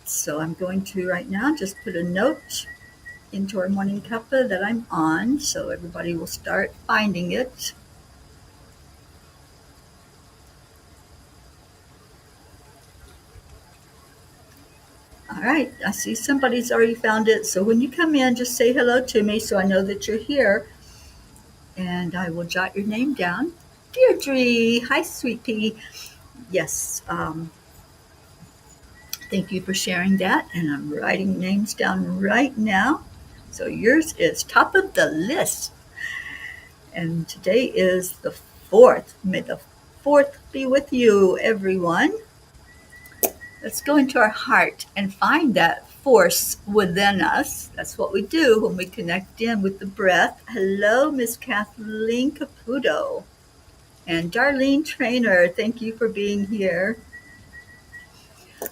So I'm going to right now just put a note into our morning cuppa that I'm on, so everybody will start finding it. All right, I see somebody's already found it. So when you come in, just say hello to me so I know that you're here. And I will jot your name down. Deirdre, hi, sweet pea. Yes, thank you for sharing that. And I'm writing names down right now. So yours is top of the list. And today is the 4th. May the 4th be with you, everyone. Let's go into our heart and find that force within us. That's what we do when we connect in with the breath. Hello, Miss Kathleen Caputo. And Darlene Trainer, thank you for being here.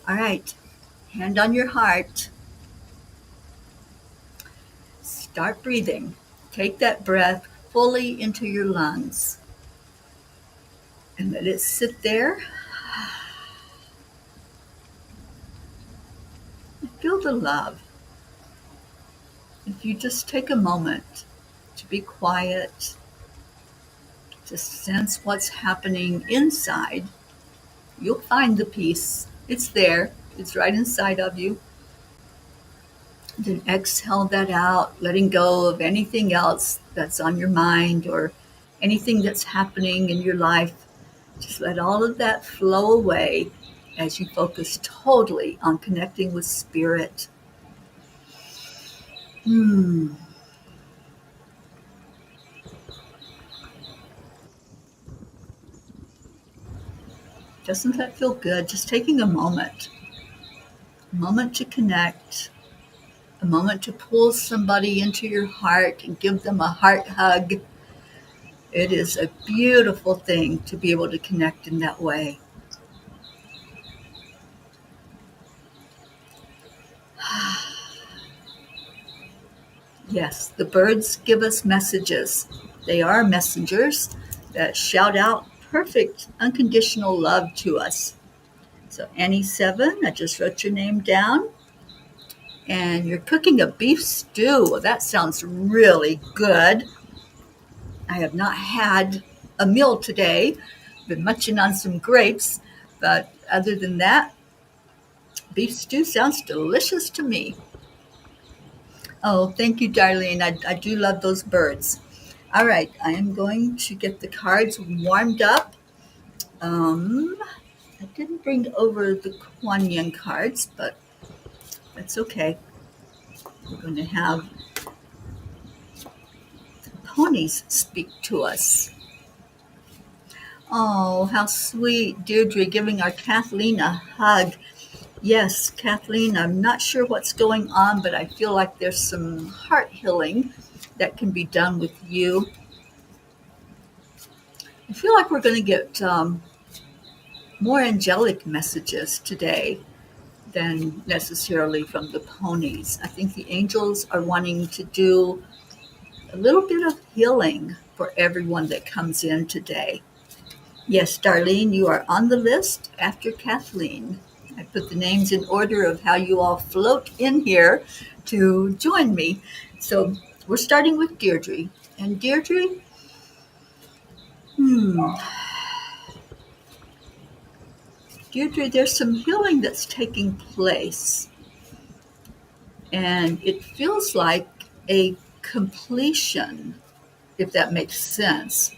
All right, hand on your heart. Start breathing. Take that breath fully into your lungs and let it sit there. Feel the love. If you just take a moment to be quiet, to sense what's happening inside, you'll find the peace. It's there. It's right inside of you. Then exhale that out, letting go of anything else that's on your mind or anything that's happening in your life. Just let all of that flow away as you focus totally on connecting with spirit. Doesn't that feel good? Just taking a moment to connect, a moment to pull somebody into your heart and give them a heart hug. It is a beautiful thing to be able to connect in that way. Yes, the birds give us messages. They are messengers that shout out perfect, unconditional love to us. So Annie 7, I just wrote your name down. And you're cooking a beef stew. Well, that sounds really good. I have not had a meal today. Been munching on some grapes. But other than that, beef stew sounds delicious to me. Oh, thank you, Darlene. I do love those birds. All right, I am going to get the cards warmed up. I didn't bring over the Kuan Yin cards, but that's okay. We're going to have ponies speak to us. Oh, how sweet, Deirdre, giving our Kathleen a hug. Yes, Kathleen, I'm not sure what's going on, but I feel like there's some heart healing that can be done with you. I feel like we're going to get more angelic messages today than necessarily from the ponies. I think the angels are wanting to do a little bit of healing for everyone that comes in today. Yes, Darlene, you are on the list after Kathleen. I put the names in order of how you all float in here to join me. So we're starting with Deirdre. And Deirdre, Deirdre, there's some healing that's taking place. And it feels like a completion, if that makes sense.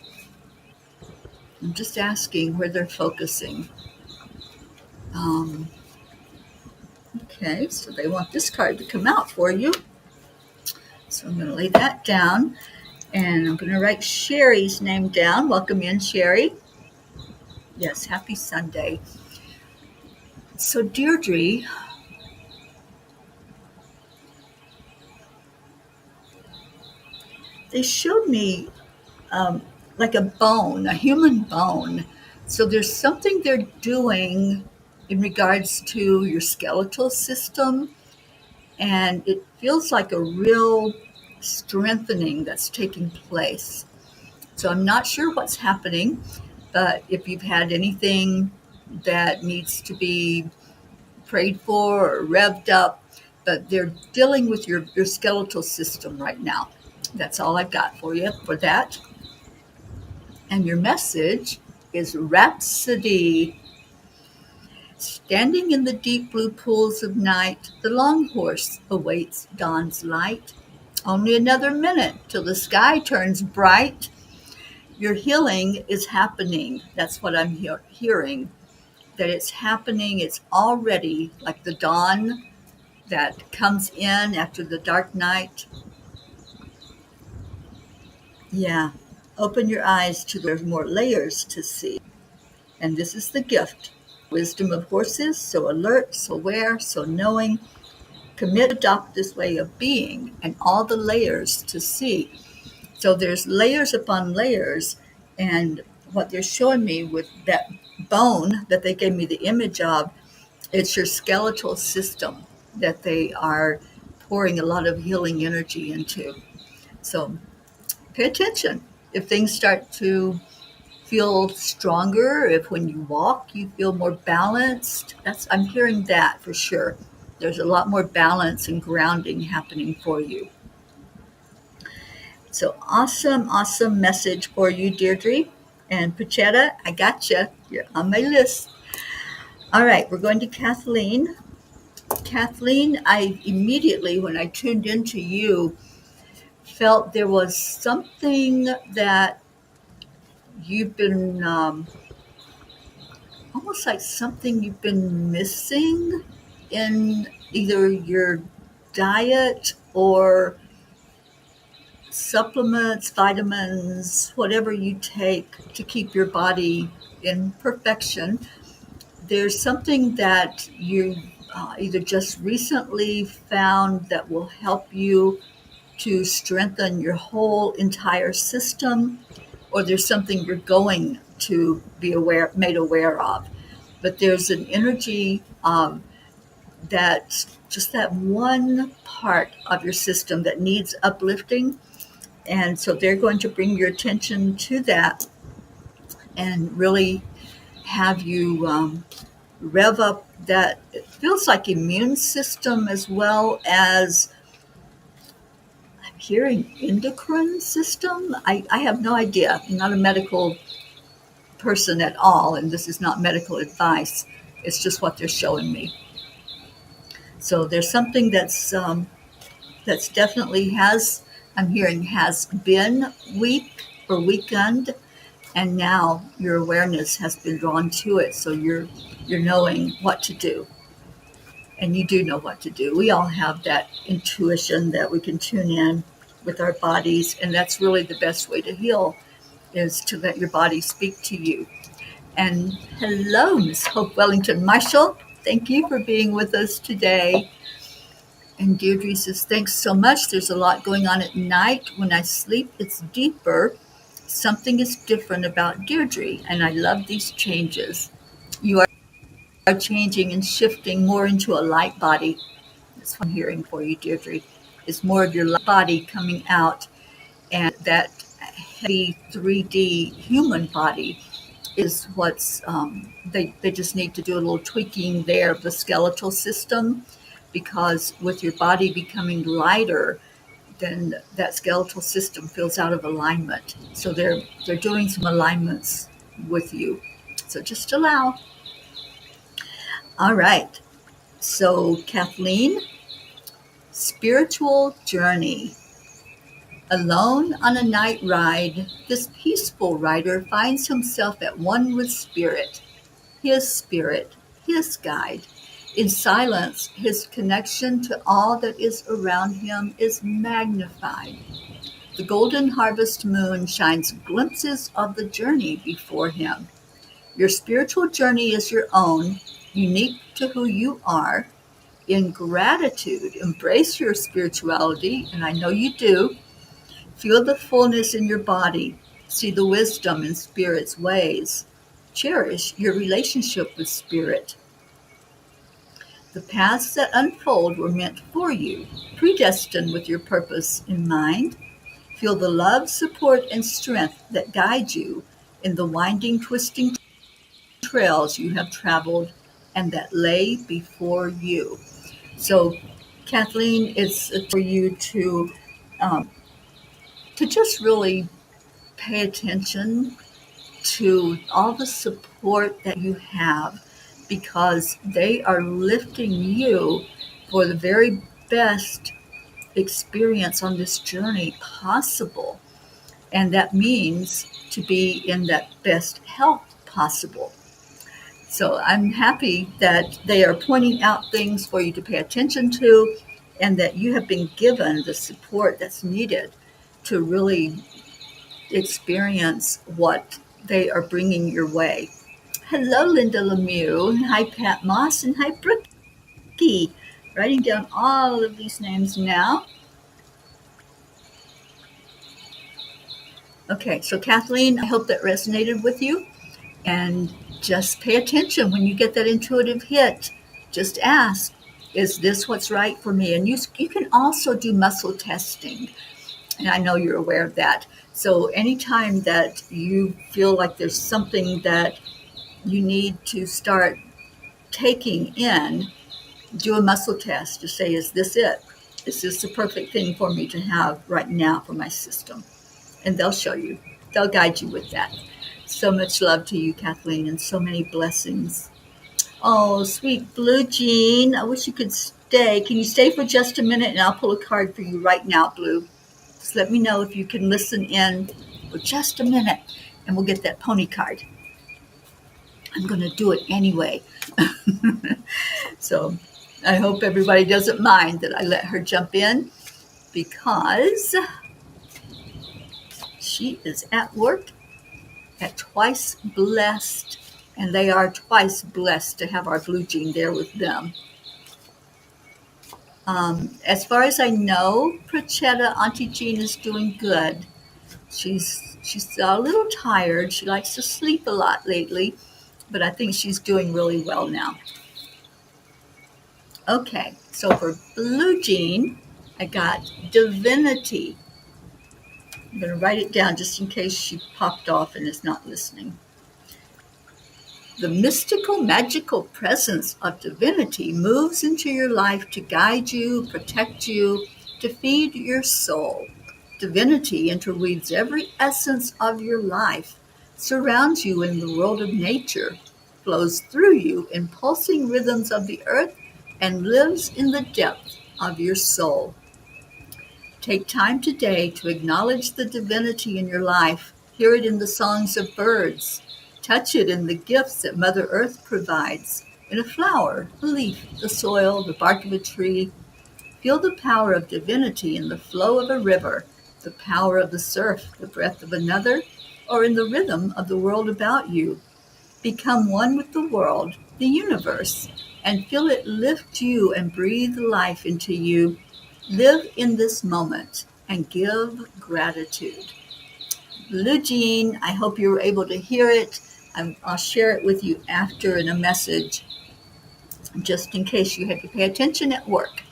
I'm just asking where they're focusing. Okay, so they want this card to come out for you. So I'm going to lay that down. And I'm going to write Sherry's name down. Welcome in, Sherry. Yes, happy Sunday. So Deirdre, they showed me like a bone, a human bone. So there's something they're doing in regards to your skeletal system, and it feels like a real strengthening that's taking place. So I'm not sure what's happening, but if you've had anything that needs to be prayed for or revved up, but they're dealing with your skeletal system right now. That's all I've got for you for that. And your message is Rhapsody. Standing in the deep blue pools of night, the long horse awaits dawn's light. Only another minute till the sky turns bright. Your healing is happening. That's what I'm hearing. That it's happening. It's already like the dawn that comes in after the dark night. Yeah. Open your eyes to there's more layers to see. And this is the gift. Wisdom of horses, so alert, so aware, so knowing. Commit, adopt this way of being and all the layers to see. So there's layers upon layers, and what they're showing me with that bone that they gave me the image of, it's your skeletal system that they are pouring a lot of healing energy into. So pay attention. If things start to feel stronger, if when you walk you feel more balanced, I'm hearing that for sure. There's a lot more balance and grounding happening for you. So awesome message for you, Deirdre. And Pachetta, I got you. You're on my list. All right, we're going to Kathleen. Kathleen, I immediately, when I tuned into you, felt there was something that you've been, almost like something you've been missing in either your diet or supplements, vitamins, whatever you take to keep your body in perfection. There's something that you either just recently found that will help you to strengthen your whole entire system, or there's something you're going to be made aware of. But there's an energy that just that one part of your system that needs uplifting. And so they're going to bring your attention to that and really have you rev up that, it feels like immune system, as well as I'm hearing endocrine system. I have no idea. I'm not a medical person at all, and this is not medical advice. It's just what they're showing me. So there's something that's definitely I'm hearing has been weak or weakened, and now your awareness has been drawn to it. So you're knowing what to do, and you do know what to do. We all have that intuition that we can tune in with our bodies, and that's really the best way to heal, is to let your body speak to you. And hello, Miss Hope Wellington Marshall. Thank you for being with us today. And Deirdre says, thanks so much. There's a lot going on at night. When I sleep, it's deeper. Something is different about Deirdre, and I love these changes. You are changing and shifting more into a light body. That's what I'm hearing for you, Deirdre. Is more of your light body coming out, and that heavy 3D human body is what's, they just need to do a little tweaking there of the skeletal system, because with your body becoming lighter, then that skeletal system feels out of alignment. So they're doing some alignments with you. So just allow. All right. So Kathleen, spiritual journey. Alone on a night ride, this peaceful rider finds himself at one with spirit, his guide. In silence, his connection to all that is around him is magnified. The golden harvest moon shines glimpses of the journey before him. Your spiritual journey is your own, unique to who you are. In gratitude, embrace your spirituality, and I know you do. Feel the fullness in your body. See the wisdom in Spirit's ways. Cherish your relationship with Spirit. The paths that unfold were meant for you, predestined with your purpose in mind. Feel the love, support, and strength that guide you in the winding, twisting trails you have traveled and that lay before you. So, Kathleen, it's for you um, to just really pay attention to all the support that you have, because they are lifting you for the very best experience on this journey possible. And that means to be in that best health possible. So I'm happy that they are pointing out things for you to pay attention to, and that you have been given the support that's needed to really experience what they are bringing your way. Hello, Linda Lemieux. Hi, Pat Moss. And hi, Brookie. Writing down all of these names now. Okay, so Kathleen, I hope that resonated with you. And just pay attention when you get that intuitive hit. Just ask, is this what's right for me? And you can also do muscle testing. And I know you're aware of that. So anytime that you feel like there's something that you need to start taking in, do a muscle test to say, is this it? Is this the perfect thing for me to have right now for my system? And they'll show you. They'll guide you with that. So much love to you, Kathleen, and so many blessings. Oh, sweet Blue Jean. I wish you could stay. Can you stay for just a minute, and I'll pull a card for you right now, Blue. Just let me know if you can listen in for just a minute, and we'll get that pony card. I'm going to do it anyway. So I hope everybody doesn't mind that I let her jump in, because she is at work at Twice Blessed, and they are twice blessed to have our Blue Jean there with them. As far as I know, Prachetta, Auntie Jean is doing good. She's a little tired. She likes to sleep a lot lately, but I think she's doing really well now. Okay, so for Blue Jean, I got divinity. I'm going to write it down just in case she popped off and is not listening. The mystical, magical presence of divinity moves into your life to guide you, protect you, to feed your soul. Divinity interweaves every essence of your life, surrounds you in the world of nature, flows through you in pulsing rhythms of the earth, and lives in the depth of your soul. Take time today to acknowledge the divinity in your life. Hear it in the songs of birds. Touch it in the gifts that Mother Earth provides, in a flower, a leaf, the soil, the bark of a tree. Feel the power of divinity in the flow of a river, the power of the surf, the breath of another, or in the rhythm of the world about you. Become one with the world, the universe, and feel it lift you and breathe life into you. Live in this moment and give gratitude. Blue Jean, I hope you were able to hear it. I'll share it with you after in a message, just in case you had to pay attention at work.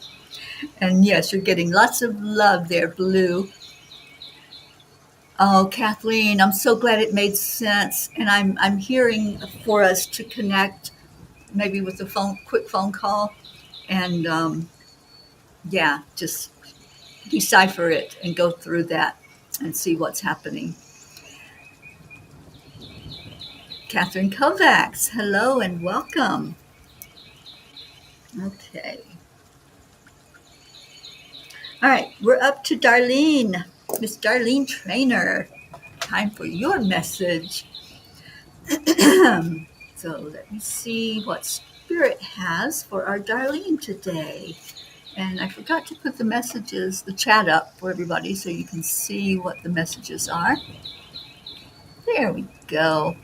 And yes, you're getting lots of love there, Blue. Oh, Kathleen, I'm so glad it made sense. And I'm hearing for us to connect maybe with a quick phone call, and just decipher it and go through that and see what's happening. Catherine Kovacs, hello and welcome. Okay. All right, we're up to Darlene, Miss Darlene Trainer. Time for your message. So let me see what Spirit has for our Darlene today. And I forgot to put the chat up for everybody so you can see what the messages are. There we go.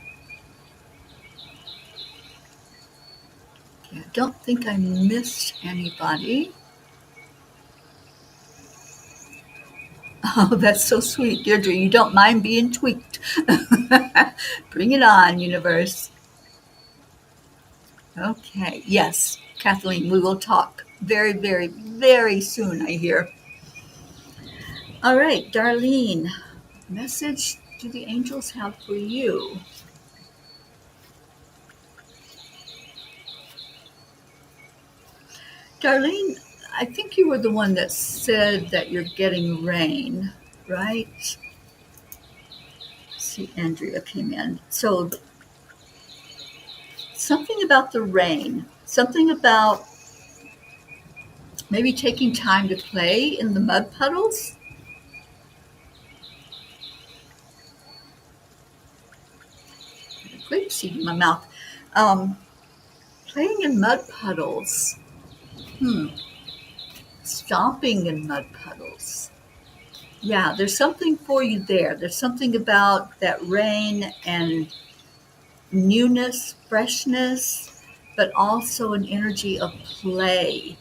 Okay, I don't think I missed anybody. Oh, that's so sweet, Deirdre. You don't mind being tweaked. Bring it on, universe. Okay, yes, Kathleen, we will talk very, very, very soon, I hear. All right, Darlene, message do the angels have for you? Darlene, I think you were the one that said that you're getting rain, right? See, Andrea came in. So something about the rain, something about maybe taking time to play in the mud puddles. Grape seed in my mouth. Um, Playing in mud puddles. Hmm. Stomping in mud puddles. Yeah, there's something for you there. There's something about that rain and newness, freshness, but also an energy of play.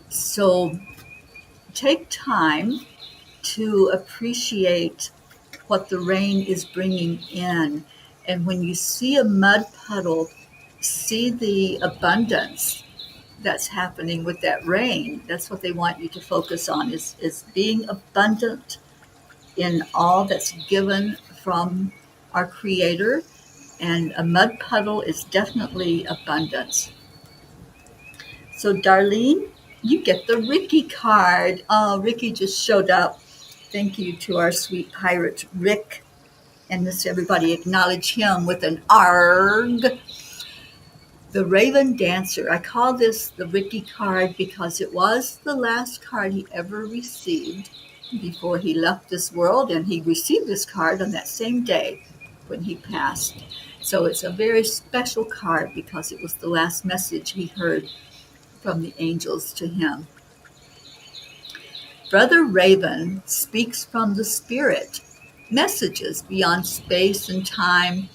So take time to appreciate what the rain is bringing in. And when you see a mud puddle, see the abundance that's happening with that rain. That's what they want you to focus on is being abundant in all that's given from our creator. And a mud puddle is definitely abundance. So Darlene, you get the Ricky card. Oh, Ricky just showed up. Thank you to our sweet pirate Rick. And let's everybody acknowledge him with an ARG. The Raven Dancer. I call this the Ricky card because it was the last card he ever received before he left this world, and he received this card on that same day when he passed. So it's a very special card because it was the last message he heard from the angels to him. Brother Raven speaks from the spirit, messages beyond space and time.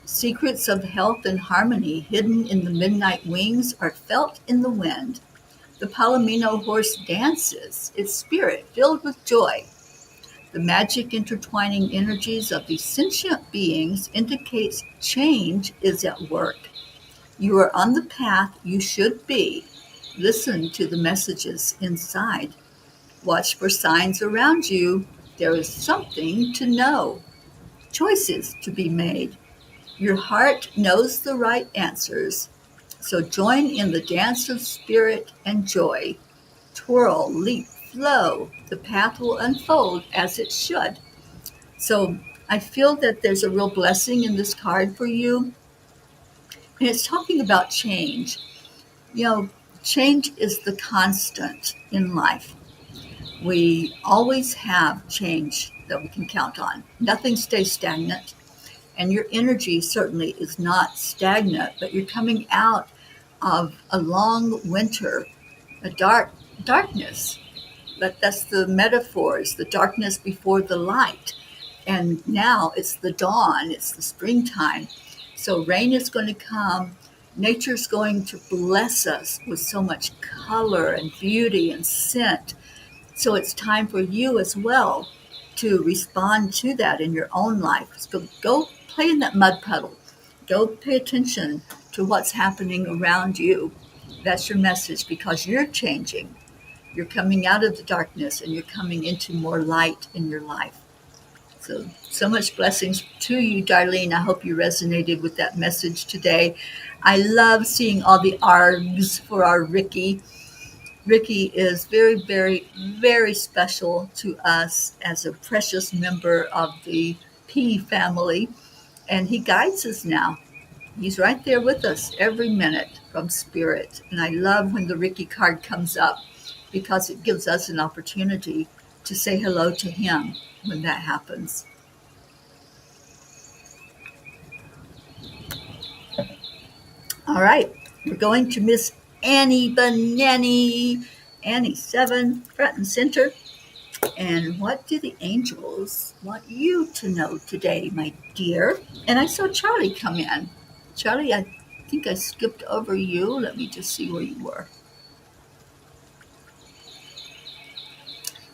Secrets of health and harmony hidden in the midnight wings are felt in the wind. The Palomino horse dances, its spirit filled with joy. The magic intertwining energies of these sentient beings indicates change is at work. You are on the path you should be. Listen to the messages inside. Watch for signs around you. There is something to know, choices to be made. Your heart knows the right answers, so join in the dance of spirit and joy. Twirl, leap, flow. The path will unfold as it should. So I feel that there's a real blessing in this card for you. And it's talking about change. You know, change is the constant in life. We always have change that we can count on. Nothing stays stagnant. And your energy certainly is not stagnant, but you're coming out of a long winter, a darkness. That's the metaphor, is the darkness before the light. And now it's the dawn, it's the springtime. So rain is going to come. Nature's going to bless us with so much color and beauty and scent. So it's time for you as well to respond to that in your own life. So go play in that mud puddle. Go pay attention to what's happening around you. That's your message because you're changing. You're coming out of the darkness and you're coming into more light in your life. So much blessings to you, Darlene. I hope you resonated with that message today. I love seeing all the ARGs for our Ricky. Ricky is very, very, very special to us as a precious member of the P family, and he guides us now. He's right there with us every minute from spirit. And I love when the Ricky card comes up because it gives us an opportunity to say hello to him when that happens. All right, we're going to Miss Annie Banani. Annie 7, front and center. And what do the angels want you to know today, my dear? And I saw Charlie come in. Charlie, I think I skipped over you. Let me just see where you were.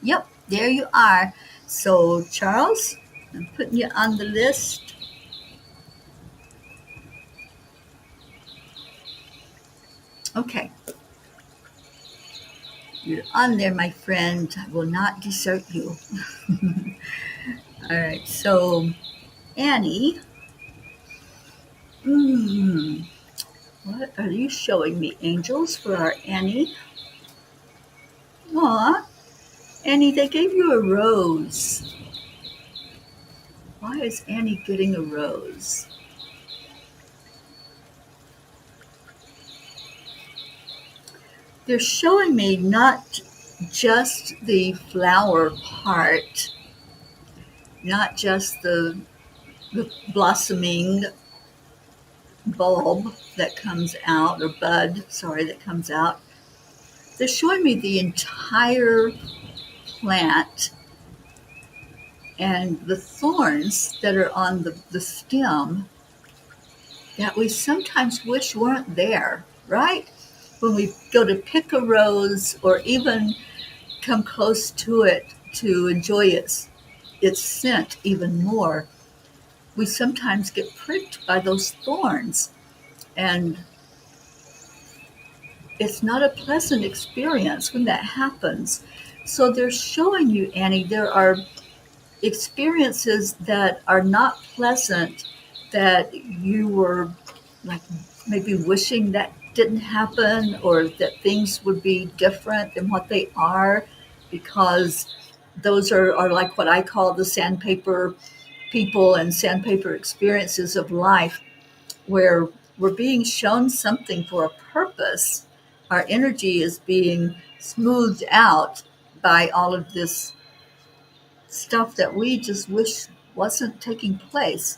Yep, there you are. So, Charles, I'm putting you on the list. Okay. You're on there, my friend. I will not desert you. All right, so Annie, what are you showing me, angels, for our Annie? Aw, Annie, they gave you a rose. Why is Annie getting a rose? They're showing me not just the flower part, not just the blossoming bulb that comes out, or bud, sorry, that comes out. They're showing me the entire plant and the thorns that are on the stem that we sometimes wish weren't there, right? When we go to pick a rose or even come close to it to enjoy its scent even more, we sometimes get pricked by those thorns. And it's not a pleasant experience when that happens. So they're showing you, Annie, there are experiences that are not pleasant that you were like maybe wishing that didn't happen or that things would be different than what they are, because those are like what I call the sandpaper people and sandpaper experiences of life, where we're being shown something for a purpose. Our energy is being smoothed out by all of this stuff that we just wish wasn't taking place.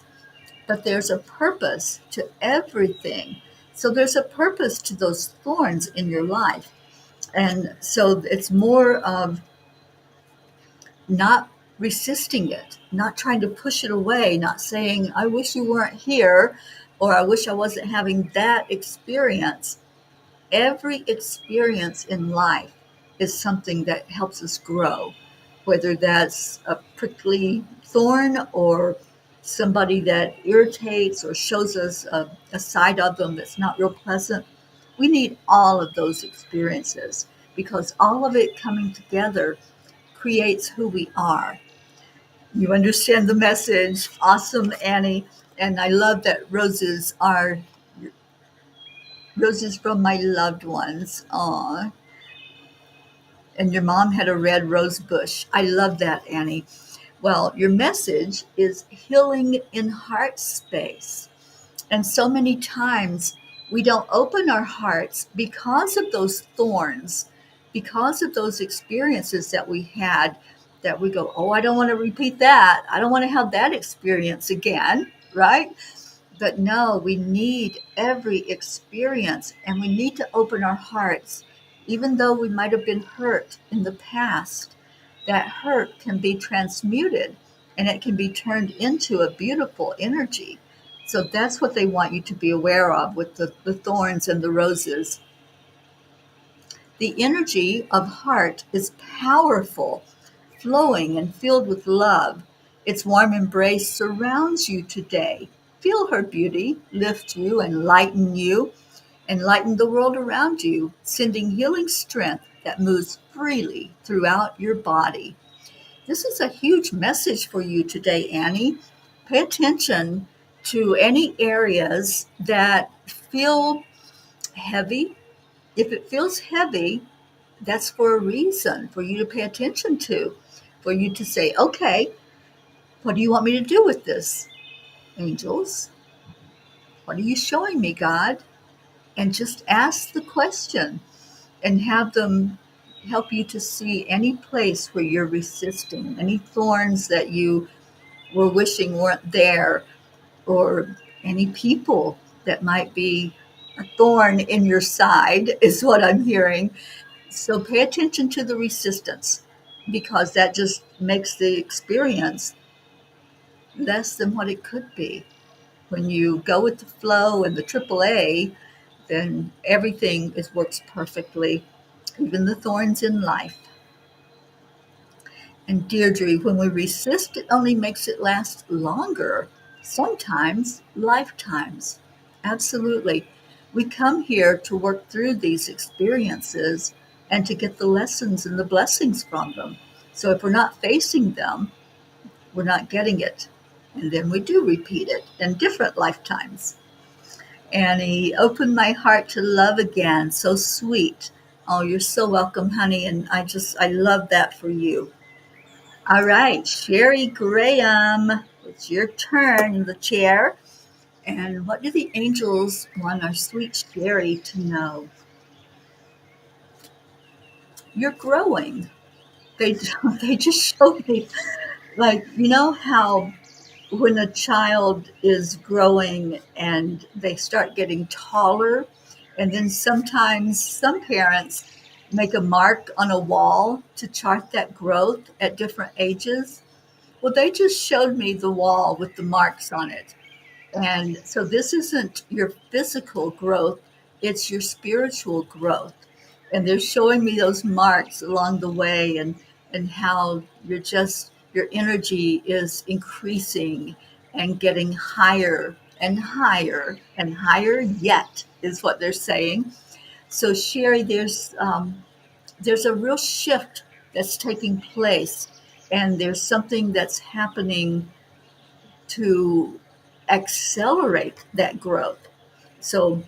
But there's a purpose to everything. So there's a purpose to those thorns in your life. And so it's more of not resisting it, not trying to push it away, not saying, I wish you weren't here, or I wish I wasn't having that experience. Every experience in life is something that helps us grow, whether that's a prickly thorn or somebody that irritates or shows us a side of them that's not real pleasant. We need all of those experiences because all of it coming together creates who we are. You understand the message. Awesome, Annie. And I love that roses are roses from my loved ones. Aw. And your mom had a red rose bush. I love that, Annie. Well, your message is healing in heart space. And so many times we don't open our hearts because of those thorns, because of those experiences that we had, that we go, oh, I don't want to repeat that. I don't want to have that experience again, right? But no, we need every experience and we need to open our hearts. Even though we might have been hurt in the past, that hurt can be transmuted and it can be turned into a beautiful energy. So that's what they want you to be aware of with the thorns and the roses. The energy of heart is powerful, flowing and filled with love. Its warm embrace surrounds you today. Feel her beauty, lift you, enlighten the world around you, sending healing strength that moves freely throughout your body. This is a huge message for you today, Annie. Pay attention to any areas that feel heavy. If it feels heavy, that's for a reason for you to pay attention to, for you to say, okay, what do you want me to do with this? Angels, what are you showing me, God? And just ask the question and have them help you to see any place where you're resisting, any thorns that you were wishing weren't there, or any people that might be a thorn in your side, is what I'm hearing. So pay attention to the resistance because that just makes the experience less than what it could be. When you go with the flow and the AAA, then everything works perfectly, even the thorns in life. And Deirdre, when we resist, it only makes it last longer, sometimes lifetimes. Absolutely. We come here to work through these experiences and to get the lessons and the blessings from them. So if we're not facing them, we're not getting it. And then we do repeat it in different lifetimes. And he opened my heart to love again. So sweet. Oh, you're so welcome, honey. And I love that for you. All right, Sherry Graham, it's your turn in the chair. And what do the angels want our sweet Sherry to know? You're growing. They, they just showed me, like, you know how when a child is growing and they start getting taller, and then sometimes some parents make a mark on a wall to chart that growth at different ages. Well, they just showed me the wall with the marks on it. And so this isn't your physical growth, it's your spiritual growth. And they're showing me those marks along the way, and how your energy is increasing and getting higher and higher and higher yet, is what they're saying. So Sherry, there's a real shift that's taking place, and there's something that's happening to accelerate that growth. So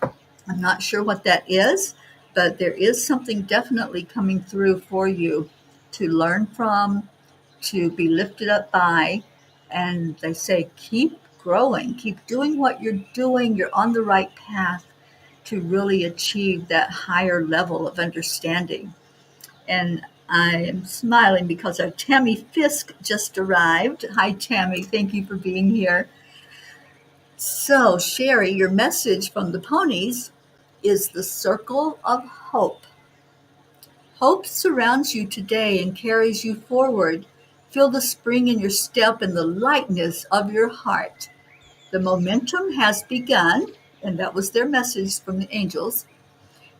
I'm not sure what that is, but there is something definitely coming through for you to learn from, to be lifted up by. And they say, keep growing, keep doing what you're doing. You're on the right path to really achieve that higher level of understanding. And I am smiling because our Tammy Fisk just arrived. Hi, Tammy. Thank you for being here. So, Sherry, your message from the ponies is the circle of hope. Hope surrounds you today and carries you forward. Feel the spring in your step and the lightness of your heart. The momentum has begun, and that was their message from the angels.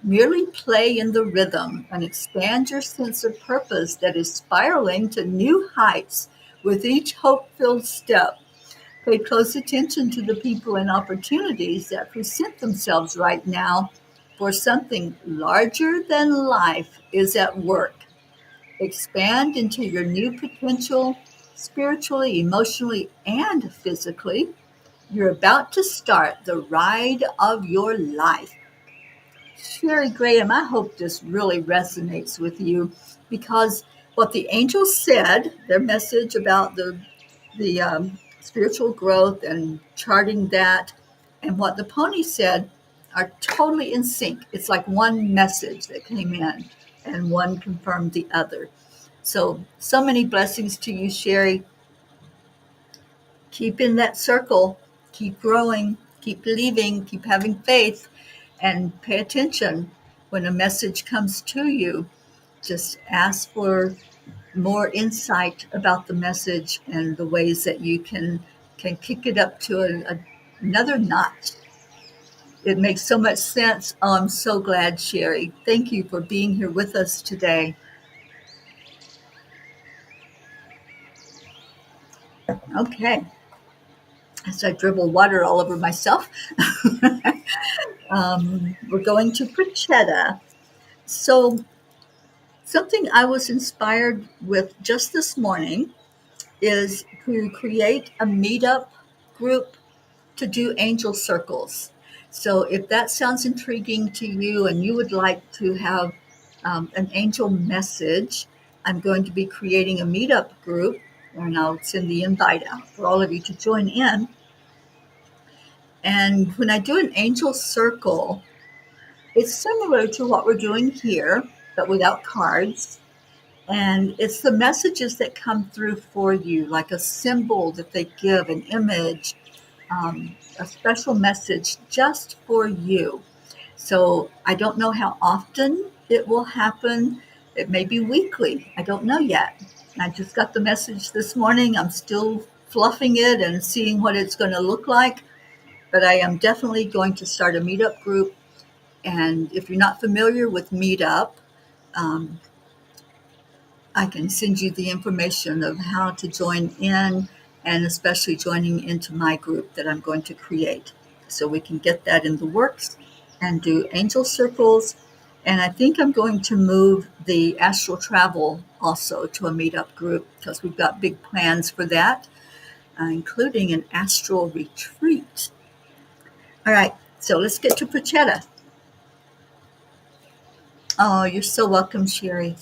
Merely play in the rhythm and expand your sense of purpose that is spiraling to new heights with each hope filled step. Pay close attention to the people and opportunities that present themselves right now, for something larger than life is at work. Expand into your new potential, spiritually, emotionally, and physically. You're about to start the ride of your life. Sherry Graham, I hope this really resonates with you, because what the angels said, their message about the spiritual growth and charting that, and what the pony said are totally in sync. It's like one message that came in, and one confirmed the other. So many blessings to you, Sherry. Keep in that circle, keep growing, keep believing, keep having faith, and pay attention when a message comes to you. Just ask for more insight about the message and the ways that you can kick it up to another notch. It makes so much sense. Oh, I'm so glad, Sherry. Thank you for being here with us today. Okay, as I dribble water all over myself, we're going to Prachetta. So, something I was inspired with just this morning is to create a meetup group to do angel circles. So if that sounds intriguing to you and you would like to have an angel message, I'm going to be creating a meetup group, and I'll send the invite out for all of you to join in. And when I do an angel circle, it's similar to what we're doing here, but without cards. And it's the messages that come through for you, like a symbol that they give, an image, a special message just for you. So I don't know how often it will happen. It may be weekly. I don't know yet. I just got the message this morning. I'm still fluffing it and seeing what it's going to look like. But I am definitely going to start a meetup group. And if you're not familiar with Meetup, um, I can send you the information of how to join in, and especially joining into my group that I'm going to create. So we can get that in the works and do angel circles. And I think I'm going to move the astral travel also to a meetup group, because we've got big plans for that, including an astral retreat. All right, so let's get to Prachetta. Oh, you're so welcome, Sherry.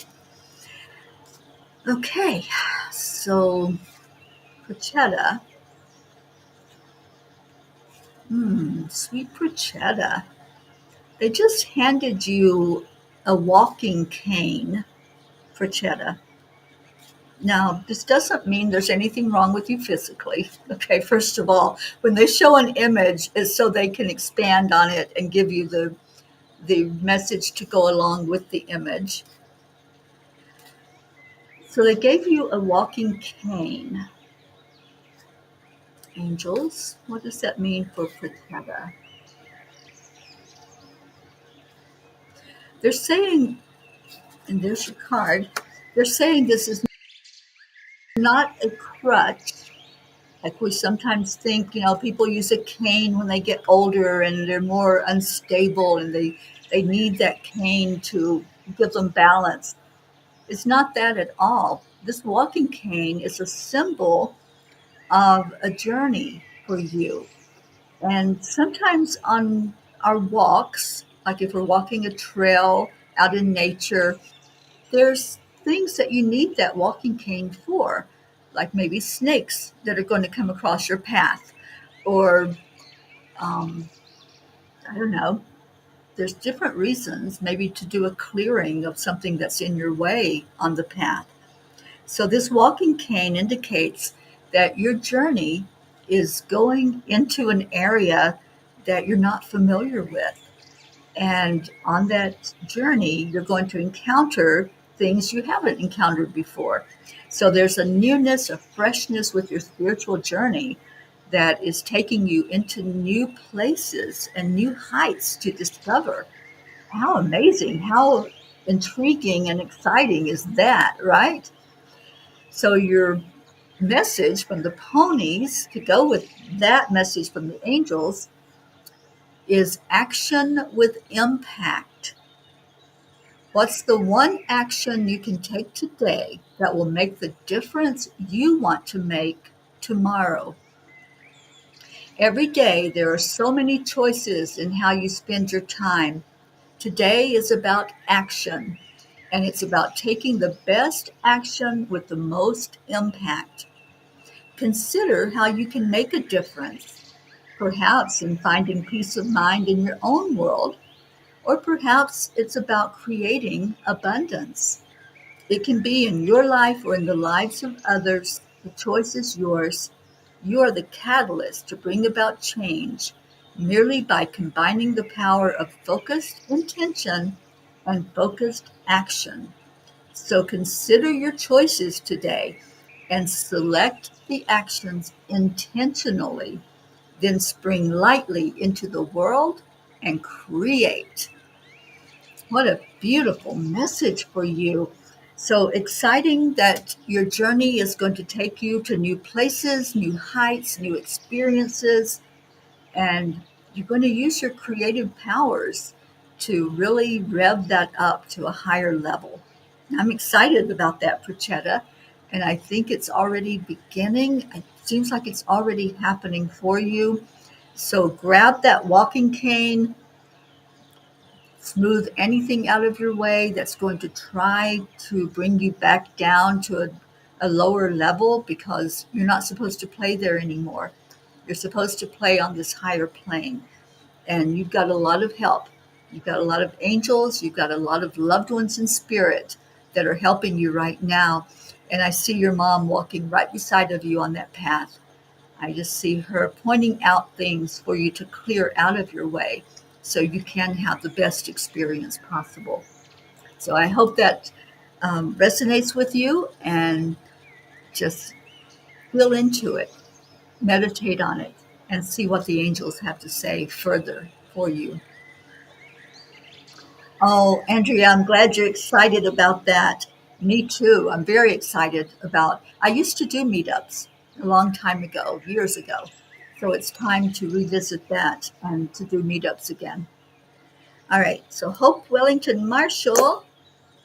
Okay, so Prochetta, sweet Prochetta. They just handed you a walking cane, Prochetta. Now, this doesn't mean there's anything wrong with you physically. Okay, first of all, when they show an image, it's so they can expand on it and give you the message to go along with the image. So they gave you a walking cane. Angels, what does that mean for Prochetta? They're saying, and there's your card, they're saying this is not a crutch. Like we sometimes think, people use a cane when they get older and they're more unstable and they need that cane to give them balance. It's not that at all. This walking cane is a symbol of a journey for you. And sometimes on our walks, like if we're walking a trail out in nature, there's things that you need that walking cane for, like maybe snakes that are going to come across your path, or um, I don't know, there's different reasons, maybe to do a clearing of something that's in your way on the path. So, this walking cane indicates that your journey is going into an area that you're not familiar with. And on that journey, you're going to encounter things you haven't encountered before. So there's a newness, a freshness with your spiritual journey that is taking you into new places and new heights to discover. How amazing, how intriguing and exciting is that, right? So your message from the ponies to go with that message from the angels is action with impact. What's the one action you can take today that will make the difference you want to make tomorrow? Every day, there are so many choices in how you spend your time. Today is about action, and it's about taking the best action with the most impact. Consider how you can make a difference, perhaps in finding peace of mind in your own world, or perhaps it's about creating abundance. It can be in your life or in the lives of others. The choice is yours. You are the catalyst to bring about change merely by combining the power of focused intention and focused action. So consider your choices today and select the actions intentionally. Then spring lightly into the world and create. What a beautiful message for you. So exciting that your journey is going to take you to new places, new heights, new experiences, and you're going to use your creative powers to really rev that up to a higher level. I'm excited about that, Prochetta, and I think it's already beginning. It seems like it's already happening for you. So grab that walking cane, smooth anything out of your way that's going to try to bring you back down to a lower level, because you're not supposed to play there anymore. You're supposed to play on this higher plane. And you've got a lot of help. You've got a lot of angels. You've got a lot of loved ones in spirit that are helping you right now. And I see your mom walking right beside of you on that path. I just see her pointing out things for you to clear out of your way so you can have the best experience possible. So I hope that resonates with you, and just feel into it, meditate on it, and see what the angels have to say further for you. Oh, Andrea, I'm glad you're excited about that. Me too. I'm very excited about. I used to do meetups a long time ago, years ago. So it's time to revisit that and to do meetups again. All right. So Hope Wellington Marshall,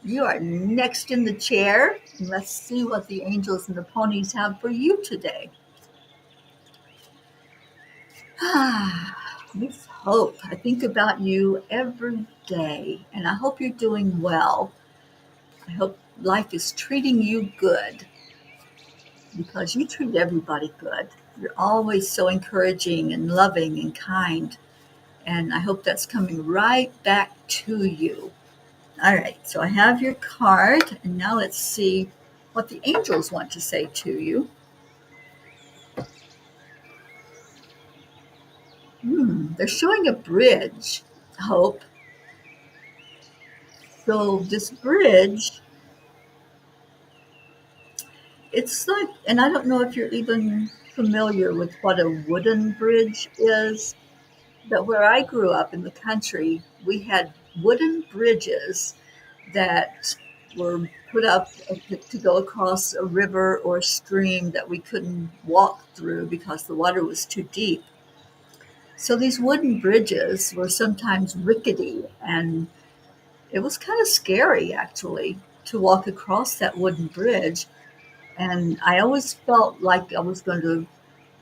you are next in the chair. And let's see what the angels and the ponies have for you today. Miss hope. I think about you every day, and I hope you're doing well. I hope life is treating you good because you treat everybody good. You're always so encouraging and loving and kind, and I hope that's coming right back to you. All right, so I have your card, and now let's see what the angels want to say to you. They're showing a bridge, Hope. So this bridge, it's like, and I don't know if you're even familiar with what a wooden bridge is, but where I grew up in the country, we had wooden bridges that were put up to go across a river or a stream that we couldn't walk through because the water was too deep. So these wooden bridges were sometimes rickety, and it was kind of scary actually to walk across that wooden bridge. And I always felt like I was going to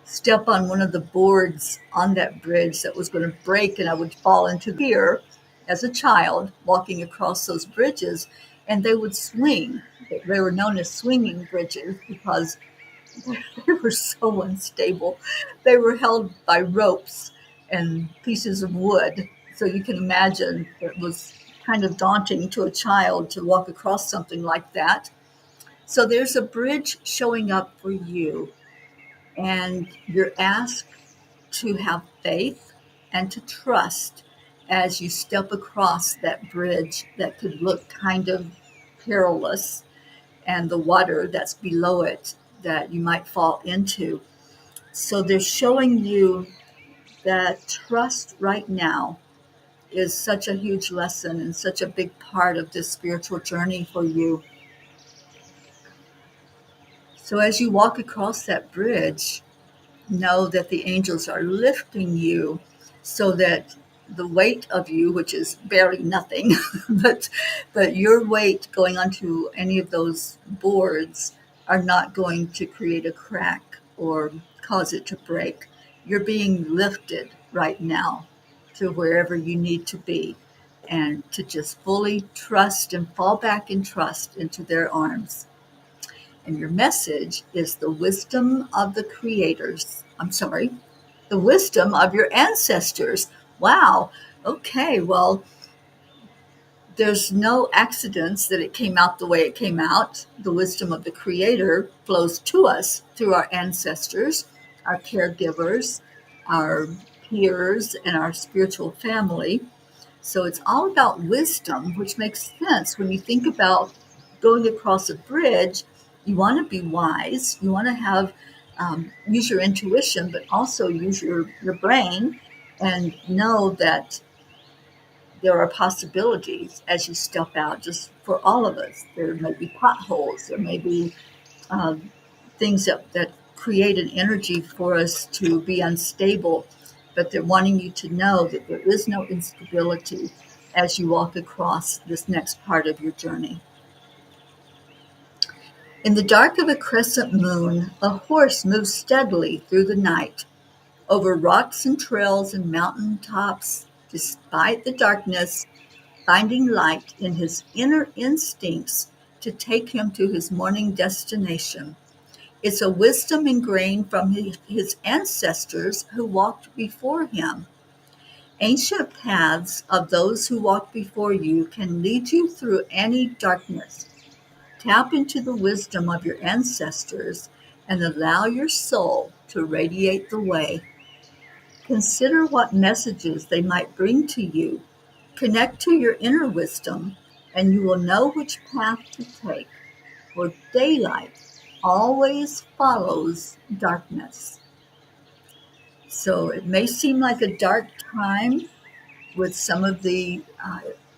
step on one of the boards on that bridge that was going to break and I would fall into fear as a child walking across those bridges, and they would swing. They were known as swinging bridges because they were so unstable. They were held by ropes and pieces of wood. So you can imagine it was kind of daunting to a child to walk across something like that. So there's a bridge showing up for you, and you're asked to have faith and to trust as you step across that bridge that could look kind of perilous, and the water that's below it that you might fall into. So they're showing you that trust right now is such a huge lesson and such a big part of this spiritual journey for you. So as you walk across that bridge, know that the angels are lifting you so that the weight of you, which is barely nothing, but your weight going onto any of those boards are not going to create a crack or cause it to break. You're being lifted right now to wherever you need to be, and to just fully trust and fall back in trust into their arms. And your message is the wisdom of the creators. I'm sorry, the wisdom of your ancestors. Wow. Okay. Well, there's no accidents that it came out the way it came out. The wisdom of the creator flows to us through our ancestors, our caregivers, our peers, and our spiritual family. So it's all about wisdom, which makes sense when you think about going across a bridge. You want to be wise. You want to have use your intuition, but also use your brain, and know that there are possibilities as you step out. Just for all of us, there may be potholes. There may be um, things that create an energy for us to be unstable, but they're wanting you to know that there is no instability as you walk across this next part of your journey. In the dark of a crescent moon, a horse moves steadily through the night, over rocks and trails and mountain tops, despite the darkness, finding light in his inner instincts to take him to his morning destination. It's a wisdom ingrained from his ancestors who walked before him. Ancient paths of those who walked before you can lead you through any darkness. Tap into the wisdom of your ancestors and allow your soul to radiate the way. Consider what messages they might bring to you. Connect to your inner wisdom, and you will know which path to take, for daylight always follows darkness. So it may seem like a dark time with some of the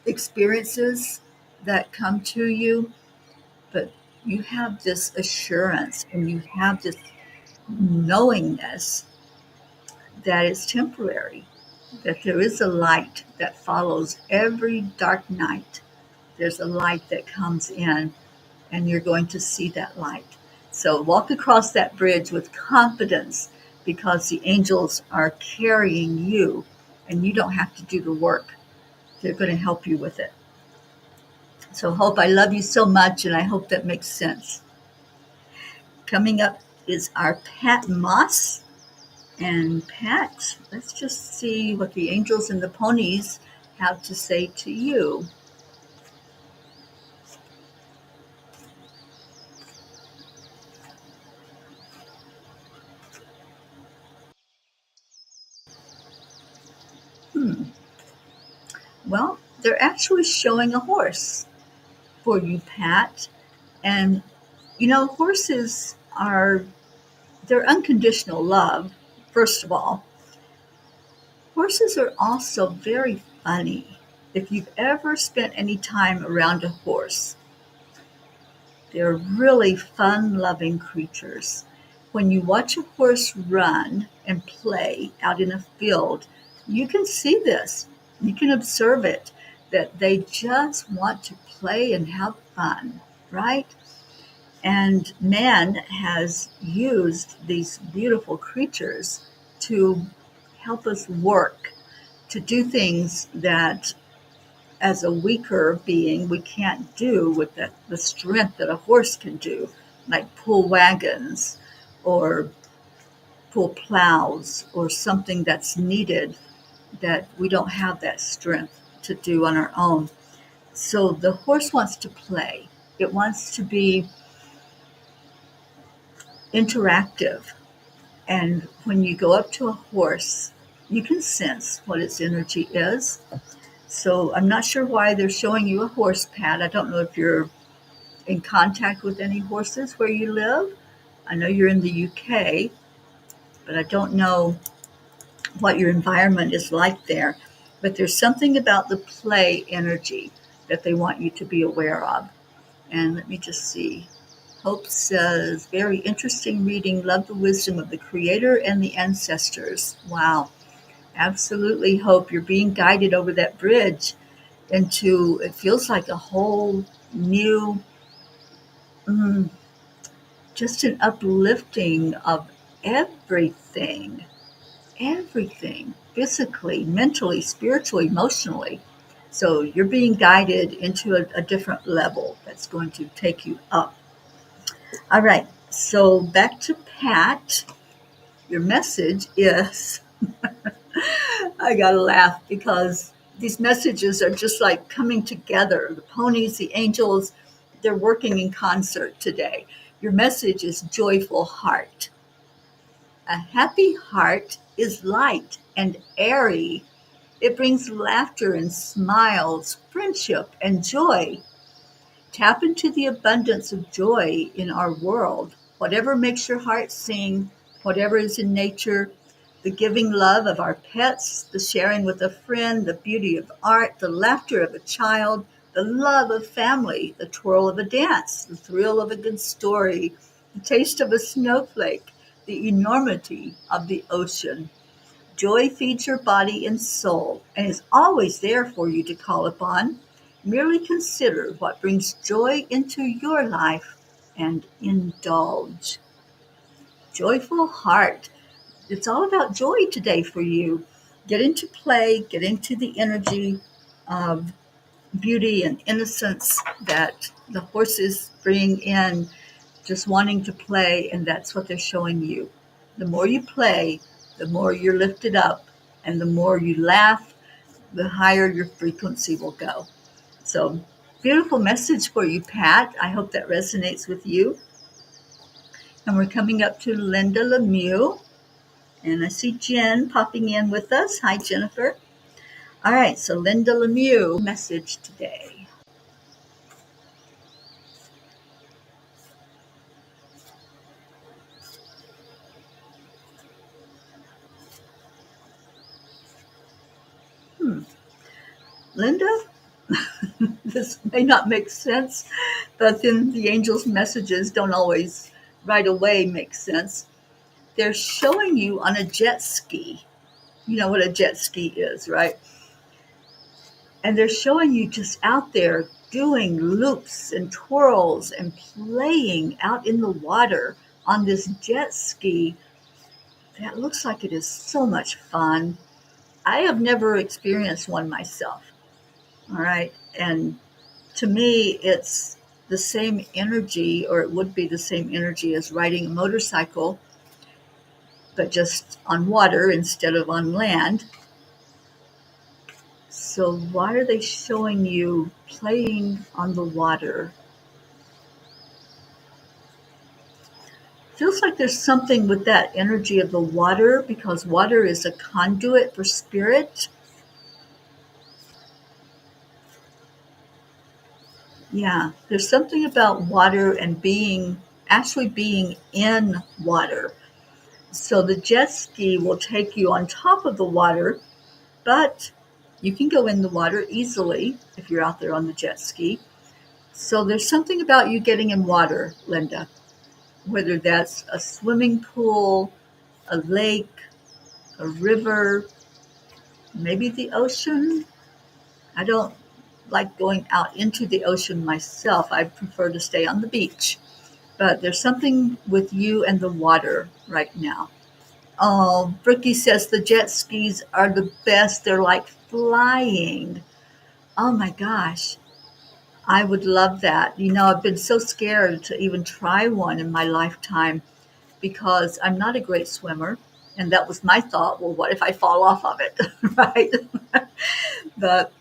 experiences that come to you, but you have this assurance and you have this knowingness that it's temporary, that there is a light that follows every dark night. There's a light that comes in, and you're going to see that light. So walk across that bridge with confidence because the angels are carrying you and you don't have to do the work. They're going to help you with it. So Hope, I love you so much, and I hope that makes sense. Coming up is our Pat Moss. And Pat, let's just see what the angels and the ponies have to say to you. Well, they're actually showing a horse for you, Pat. And, horses they're unconditional love, first of all. Horses are also very funny. If you've ever spent any time around a horse, they're really fun-loving creatures. When you watch a horse run and play out in a field, you can see this. You can observe it, that they just want to play and have fun, right? And man has used these beautiful creatures to help us work, to do things that as a weaker being we can't do with the strength that a horse can do, like pull wagons or pull plows or something that's needed that we don't have that strength to do on our own. So the horse wants to play. It wants to be interactive. And when you go up to a horse, you can sense what its energy is. So I'm not sure why they're showing you a horse, Pat. I don't know if you're in contact with any horses where you live. I know you're in the UK, but I don't know what your environment is like there. But there's something about the play energy that they want you to be aware of. And let me just see. Hope says, very interesting reading. Love the wisdom of the Creator and the ancestors. Wow. Absolutely, Hope. You're being guided over that bridge into, it feels like a whole new, just an uplifting of everything, everything, physically, mentally, spiritually, emotionally. So you're being guided into a different level that's going to take you up. All right, so back to Pat. Your message is, I gotta laugh because these messages are just like coming together. The ponies, the angels, they're working in concert today. Your message is joyful heart. A happy heart is light and airy. It brings laughter and smiles, friendship and joy. Tap into the abundance of joy in our world. Whatever makes your heart sing, whatever is in nature, the giving love of our pets, the sharing with a friend, the beauty of art, the laughter of a child, the love of family, the twirl of a dance, the thrill of a good story, the taste of a snowflake, the enormity of the ocean. Joy feeds your body and soul and is always there for you to call upon. Merely consider what brings joy into your life and indulge. Joyful heart. It's all about joy today for you. Get into play, get into the energy of beauty and innocence that the horses bring in, just wanting to play, and that's what they're showing you. The more you play, the more you're lifted up, and the more you laugh, the higher your frequency will go. So, beautiful message for you, Pat. I hope that resonates with you. And we're coming up to Linda Lemieux. And I see Jen popping in with us. Hi, Jennifer. All right, so Linda Lemieux message today. Linda, this may not make sense, but then the angels' messages don't always right away make sense. They're showing you on a jet ski. You know what a jet ski is, right? And they're showing you just out there doing loops and twirls and playing out in the water on this jet ski. That looks like it is so much fun. I have never experienced one myself. All right. And to me, it's the same energy, or it would be the same energy as riding a motorcycle, but just on water instead of on land. So why are they showing you playing on the water? Feels like there's something with that energy of the water, because water is a conduit for spirit. Yeah, there's something about water and actually being in water. So the jet ski will take you on top of the water, but you can go in the water easily if you're out there on the jet ski. So there's something about you getting in water, Linda, whether that's a swimming pool, a lake, a river, maybe the ocean. I don't like going out into the ocean myself. I prefer to stay on the beach. But there's something with you and the water right now. Oh, Brookie says the jet skis are the best. They're like flying. Oh my gosh. I would love that. I've been so scared to even try one in my lifetime because I'm not a great swimmer. And that was my thought. Well, what if I fall off of it? Right? But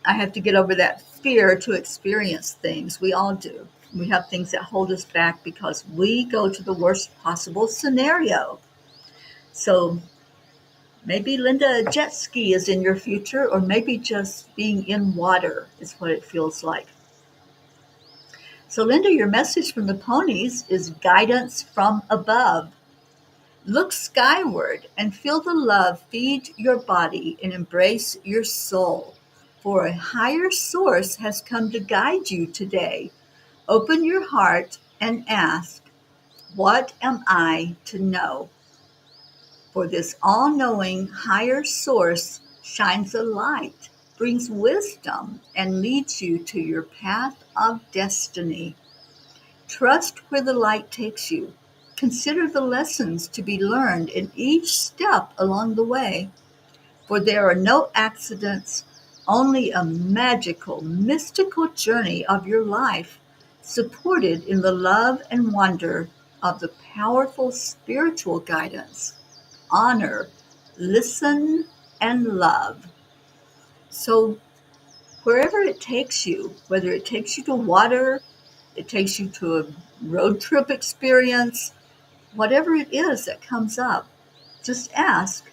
I have to get over that fear to experience things. We all do. We have things that hold us back because we go to the worst possible scenario. So maybe, Linda, a jet ski is in your future, or maybe just being in water is what it feels like. So, Linda, your message from the ponies is guidance from above. Look skyward and feel the love feed your body and embrace your soul. For a higher source has come to guide you today. Open your heart and ask, what am I to know? For this all knowing higher source shines a light, brings wisdom, and leads you to your path of destiny. Trust where the light takes you. Consider the lessons to be learned in each step along the way. For there are no accidents, only a magical, mystical journey of your life, supported in the love and wonder of the powerful spiritual guidance. Honor, listen, and love. So, wherever it takes you, whether it takes you to water, it takes you to a road trip experience, whatever it is that comes up, just ask,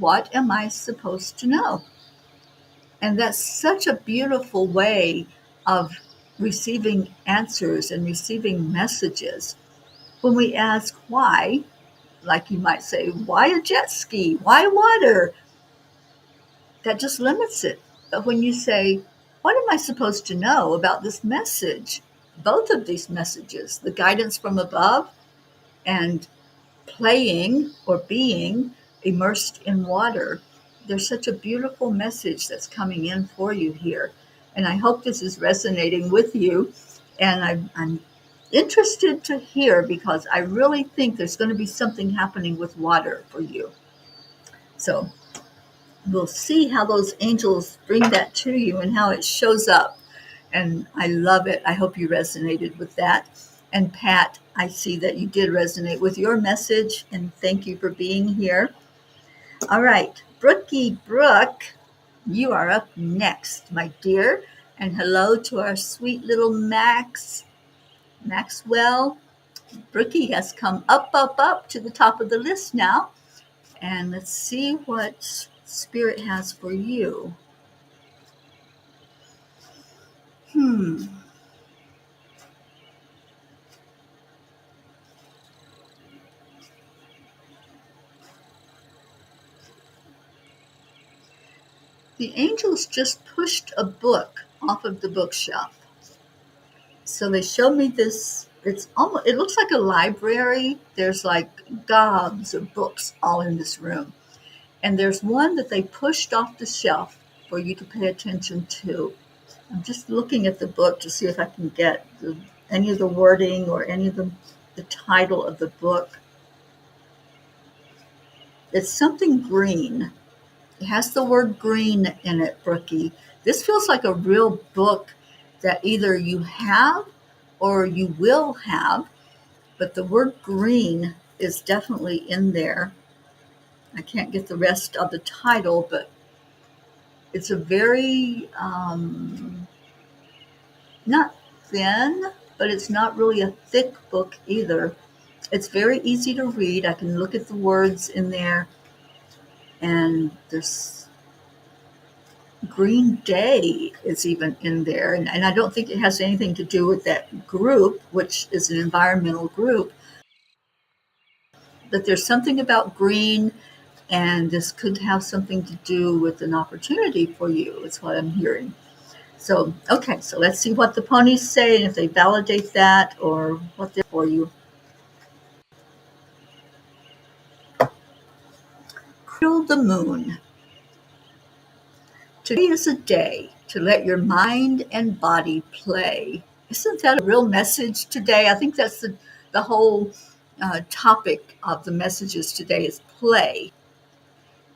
what am I supposed to know? And that's such a beautiful way of receiving answers and receiving messages. When we ask why, like you might say, why a jet ski? Why water? That just limits it. But when you say, what am I supposed to know about this message? Both of these messages, the guidance from above and playing or being immersed in water, there's such a beautiful message that's coming in for you here. And I hope this is resonating with you. And I'm interested to hear, because I really think there's going to be something happening with water for you. So we'll see how those angels bring that to you and how it shows up. And I love it. I hope you resonated with that. And Pat, I see that you did resonate with your message, and thank you for being here. All right, Brookie Brooke, you are up next, my dear. And hello to our sweet little Maxwell. Brookie has come up to the top of the list now. And let's see what Spirit has for you. The angels just pushed a book off of the bookshelf. So they showed me this. It looks like a library. There's like gobs of books all in this room. And there's one that they pushed off the shelf for you to pay attention to. I'm just looking at the book to see if I can get any of the wording or any of the title of the book. It's something green. It has the word green in it, Brookie. This feels like a real book that either you have or you will have, but the word green is definitely in there. I can't get the rest of the title, but it's a very, not thin, but it's not really a thick book either. It's very easy to read. I can look at the words in there, and there's Green Day is even in there. And I don't think it has anything to do with that group, which is an environmental group, but there's something about green, and this could have something to do with an opportunity for you, is what I'm hearing. So, okay, so let's see what the ponies say and if they validate that or what they're for you. Cradle the moon. Today is a day to let your mind and body play. Isn't that a real message today? I think that's the whole topic of the messages today is play.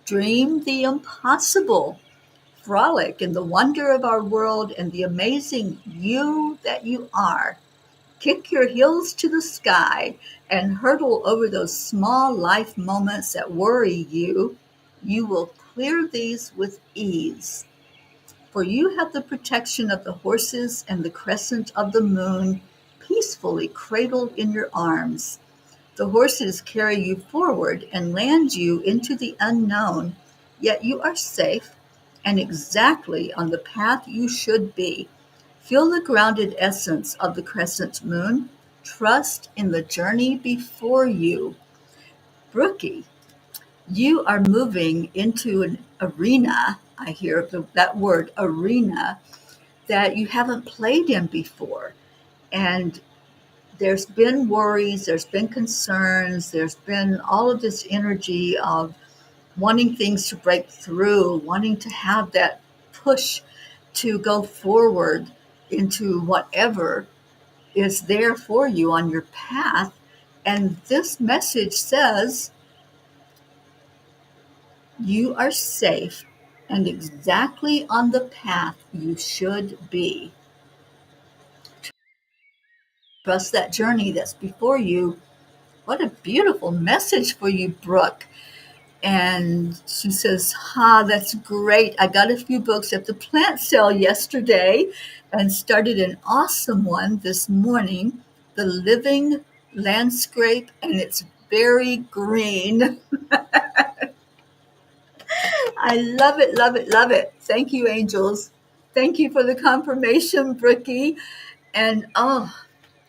Dream the impossible. Frolic in the wonder of our world and the amazing you that you are. Kick your heels to the sky and hurtle over those small life moments that worry you. You will clear these with ease. For you have the protection of the horses and the crescent of the moon peacefully cradled in your arms. The horses carry you forward and land you into the unknown, yet you are safe and exactly on the path you should be. Feel the grounded essence of the crescent moon. Trust in the journey before you. Brookie, you are moving into an arena. I hear that word arena that you haven't played in before. And there's been worries, there's been concerns, there's been all of this energy of wanting things to break through, wanting to have that push to go forward into whatever is there for you on your path. And this message says you are safe and exactly on the path you should be. Trust that journey that's before you. What a beautiful message for you, Brooke. And she says, that's great. I got a few books at the plant sale yesterday and started an awesome one this morning, The Living Landscape, and it's very green. I love it, love it, love it. Thank you, angels. Thank you for the confirmation, Brookie. And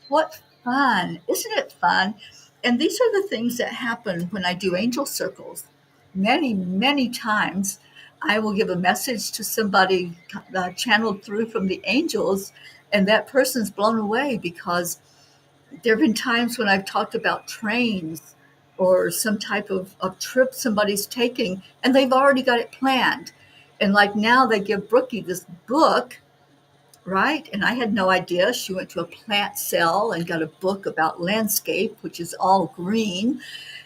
what fun. Isn't it fun? And these are the things that happen when I do angel circles. Many, many times I will give a message to somebody channeled through from the angels, and that person's blown away because there have been times when I've talked about trains or some type of trip somebody's taking, and they've already got it planned. And like now they give Brookie this book, right? And I had no idea. She went to a plant sale and got a book about landscape, which is all green.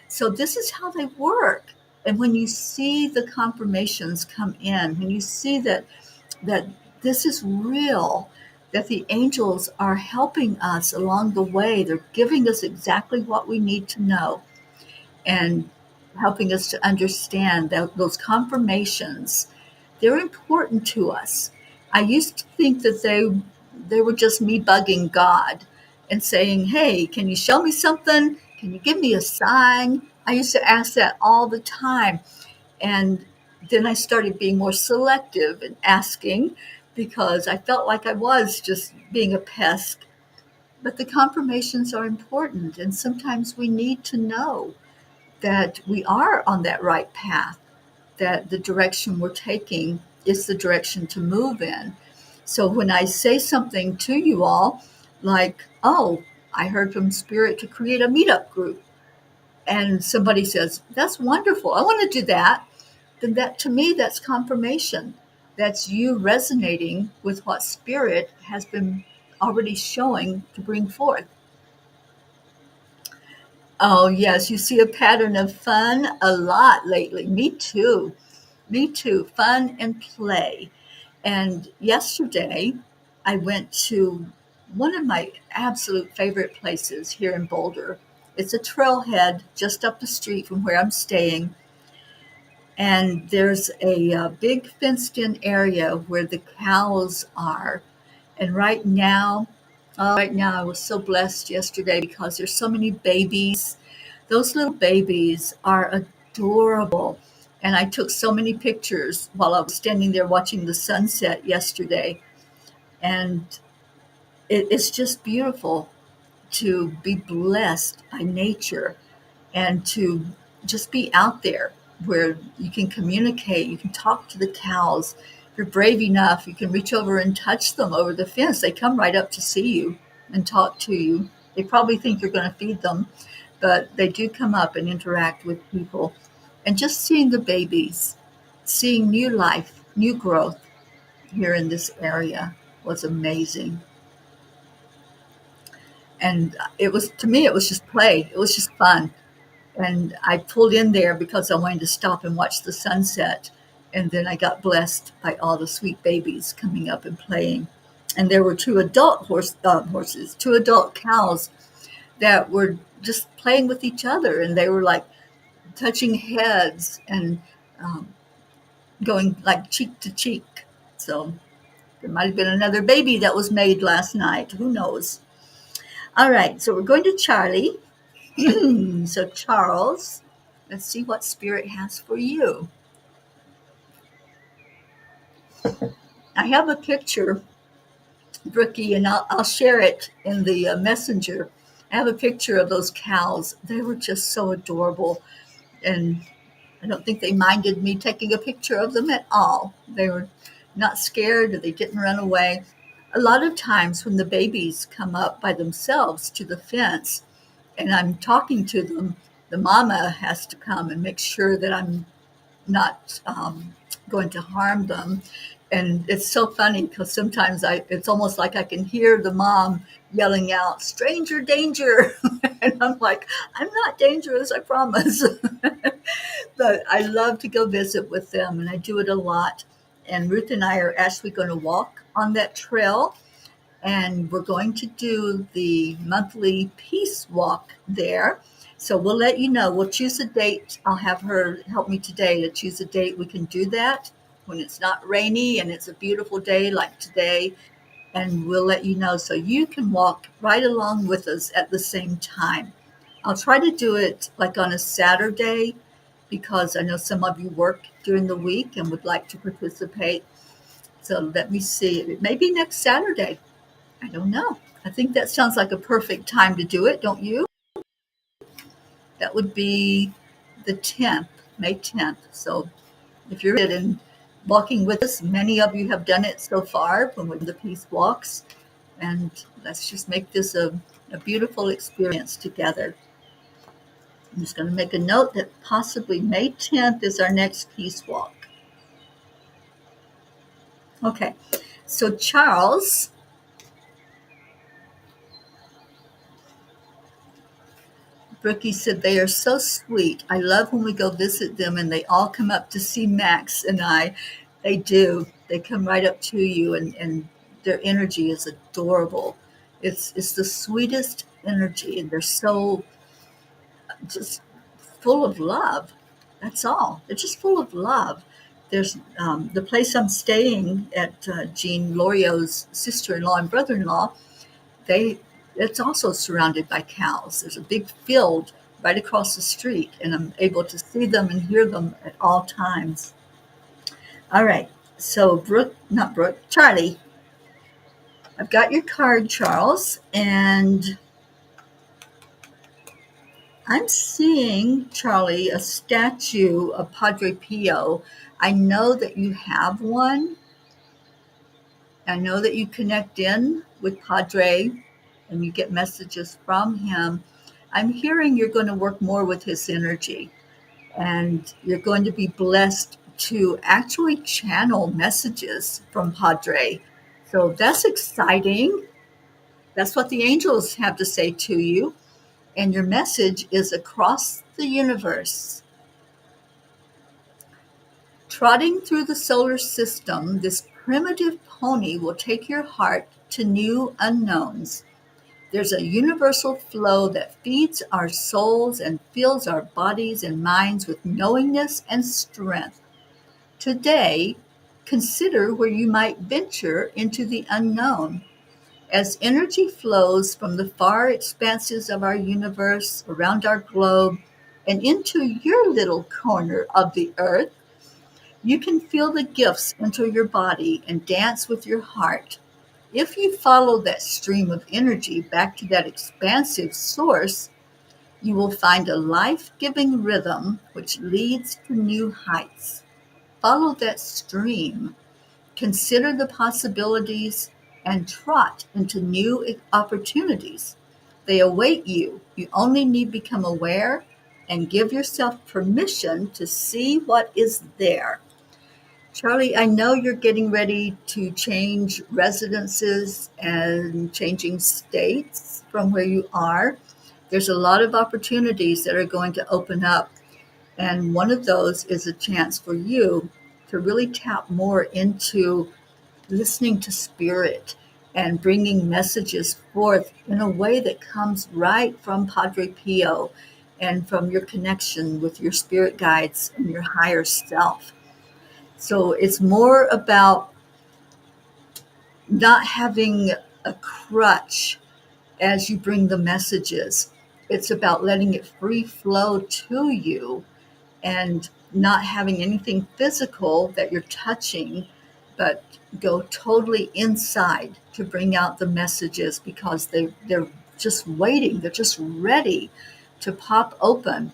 So this is how they work. And when you see the confirmations come in, when you see that this is real, that the angels are helping us along the way, they're giving us exactly what we need to know and helping us to understand that those confirmations, they're important to us. I used to think that they were just me bugging God and saying, "Hey, can you show me something? Can you give me a sign?" I used to ask that all the time. And then I started being more selective in asking because I felt like I was just being a pest. But the confirmations are important, and sometimes we need to know that we are on that right path, that the direction we're taking is the direction to move in. So when I say something to you all, like, I heard from Spirit to create a meetup group, and somebody says, that's wonderful, I want to do that, then that to me, that's confirmation. That's you resonating with what Spirit has been already showing to bring forth. Oh, yes, you see a pattern of fun a lot lately. Me too. Me too. Fun and play. And yesterday, I went to one of my absolute favorite places here in Boulder. It's a trailhead just up the street from where I'm staying. And there's a, big fenced in area where the cows are. And right now, I was so blessed yesterday because there's so many babies. Those little babies are adorable. And I took so many pictures while I was standing there watching the sunset yesterday. And it's just beautiful to be blessed by nature and to just be out there where you can communicate, you can talk to the cows. If you're brave enough, you can reach over and touch them over the fence. They come right up to see you and talk to you. They probably think you're going to feed them, but they do come up and interact with people. And just seeing the babies, seeing new life, new growth here in this area was amazing. And it was, to me, it was just play. It was just fun. And I pulled in there because I wanted to stop and watch the sunset. And then I got blessed by all the sweet babies coming up and playing. And there were two adult horses, two adult cows that were just playing with each other. And they were like touching heads and um, going like cheek to cheek. So there might have been another baby that was made last night. Who knows? All right. So we're going to Charlie. So, Charles, let's see what Spirit has for you. I have a picture, Brookie, and I'll share it in the messenger. I have a picture of those cows. They were just so adorable. And I don't think they minded me taking a picture of them at all. They were not scared, or they didn't run away. A lot of times when the babies come up by themselves to the fence and I'm talking to them, the mama has to come and make sure that I'm not going to harm them. And it's so funny because sometimes it's almost like I can hear the mom yelling out, stranger danger. And I'm like, I'm not dangerous, I promise. But I love to go visit with them, and I do it a lot. And Ruth and I are actually going to walk on that trail, and we're going to do the monthly peace walk there. So we'll let you know. We'll choose a date. I'll have her help me today to choose a date we can do that when it's not rainy and it's a beautiful day like today. And we'll let you know so you can walk right along with us at the same time. I'll try to do it like on a Saturday because I know some of you work during the week and would like to participate. So let me see. Maybe next Saturday. I don't know. I think that sounds like a perfect time to do it, don't you? That would be the 10th, May 10th. So if you're interested in walking with us, many of you have done it so far when we do the peace walks. And let's just make this a beautiful experience together. I'm just going to make a note that possibly May 10th is our next peace walk. Okay, so Charles, Brookie said they are so sweet. I love when we go visit them and they all come up to see Max and I. They do. They come right up to you and their energy is adorable. It's the sweetest energy and they're so just full of love. That's all. They're just full of love. There's the place I'm staying at, Jean Lorio's sister-in-law and brother-in-law. They It's also surrounded by cows. There's a big field right across the street, and I'm able to see them and hear them at all times. All right. So not Brooke, Charlie. I've got your card, Charles, and I'm seeing, Charlie, a statue of Padre Pio. I know that you have one. I know that you connect in with Padre and you get messages from him. I'm hearing you're going to work more with his energy and you're going to be blessed to actually channel messages from Padre. So that's exciting. That's what the angels have to say to you. And your message is across the universe. Trotting through the solar system, this primitive pony will take your heart to new unknowns. There's a universal flow that feeds our souls and fills our bodies and minds with knowingness and strength. Today, consider where you might venture into the unknown. As energy flows from the far expanses of our universe, around our globe, and into your little corner of the earth, you can feel the gifts enter your body and dance with your heart. If you follow that stream of energy back to that expansive source, you will find a life giving rhythm which leads to new heights. Follow that stream, consider the possibilities, and trot into new opportunities. They await you. You only need to become aware and give yourself permission to see what is there. Charlie, I know you're getting ready to change residences and changing states from where you are. There's a lot of opportunities that are going to open up, and one of those is a chance for you to really tap more into listening to spirit and bringing messages forth in a way that comes right from Padre Pio and from your connection with your spirit guides and your higher self. So it's more about not having a crutch as you bring the messages. It's about letting it free flow to you and not having anything physical that you're touching, but go totally inside to bring out the messages because they're just waiting. They're just ready to pop open.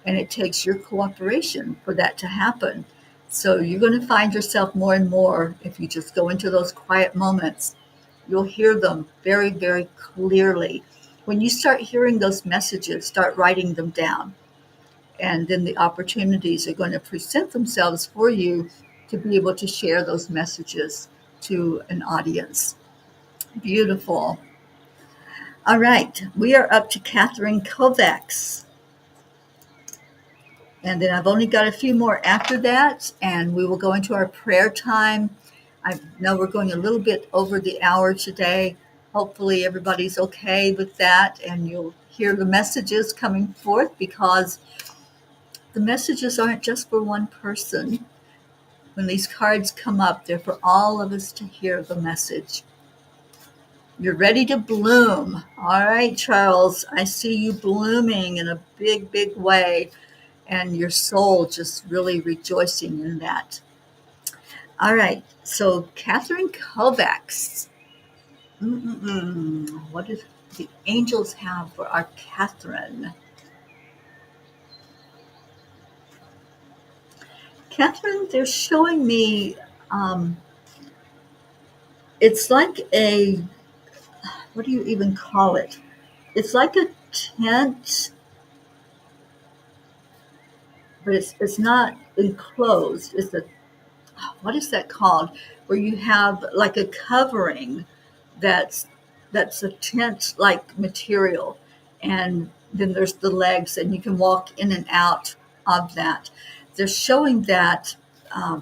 And it takes your cooperation for that to happen. So you're going to find yourself more and more, if you just go into those quiet moments, you'll hear them very, very clearly. When you start hearing those messages, start writing them down. And then the opportunities are going to present themselves for you to be able to share those messages to an audience. Beautiful. All right, we are up to Catherine Kovacs. And then I've only got a few more after that, and we will go into our prayer time. I know we're going a little bit over the hour today. Hopefully everybody's okay with that, and you'll hear the messages coming forth because the messages aren't just for one person. When these cards come up, they're for all of us to hear the message. You're ready to bloom. All right, Charles, I see you blooming in a big, big way. And your soul just really rejoicing in that. All right, so Catherine Kovacs. What does the angels have for our Catherine? Catherine, they're showing me, it's like what do you even call it? It's like a tent, but it's not enclosed. What is that called? Where you have like a covering that's a tent like material, and then there's the legs and you can walk in and out of that. They're showing that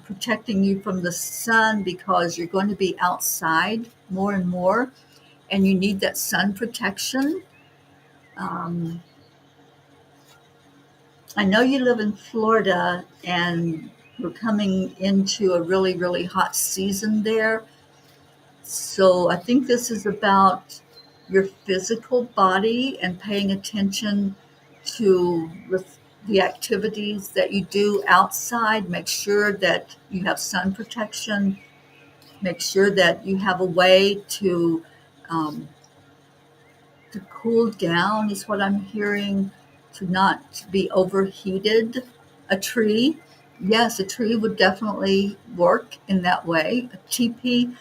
protecting you from the sun because you're going to be outside more and more and you need that sun protection. um, I know you live in Florida and we're coming into a really, really hot season there. So I think this is about your physical body and paying attention to the activities that you do outside. Make sure that you have sun protection. Make sure that you have a way um, to cool down is what I'm hearing, to not be overheated. A tree, yes, a tree would definitely work in that way. A teepee.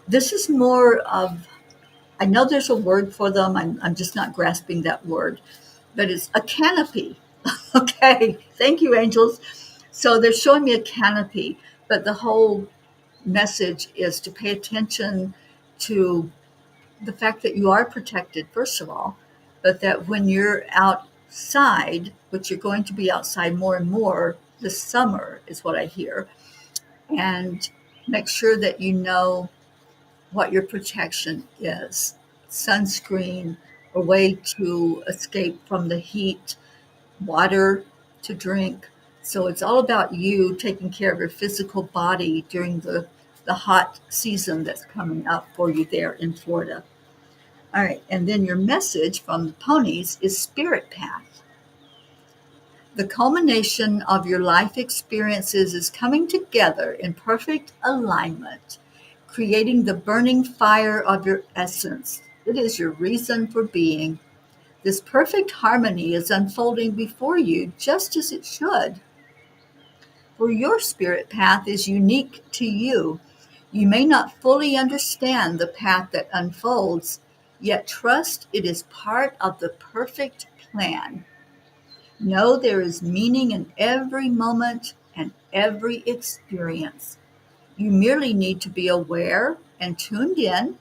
This is more of, I know there's a word for them. I'm just not grasping that word, but it's a canopy. Okay, thank you, angels. So they're showing me a canopy, but the whole message is to pay attention to the fact that you are protected, first of all, but that when you're outside, which you're going to be outside more and more, the summer, is what I hear. And make sure that you know what your protection is. Sunscreen, a way to escape from the heat, water to drink. So it's all about you taking care of your physical body during the hot season that's coming up for you there in Florida. All right, and then your message from the ponies is spirit path. The culmination of your life experiences is coming together in perfect alignment, creating the burning fire of your essence. It is your reason for being. This perfect harmony is unfolding before you just as it should. For your spirit path is unique to you. You may not fully understand the path that unfolds, yet trust it is part of the perfect plan. Know there is meaning in every moment and every experience. You merely need to be aware and tuned in.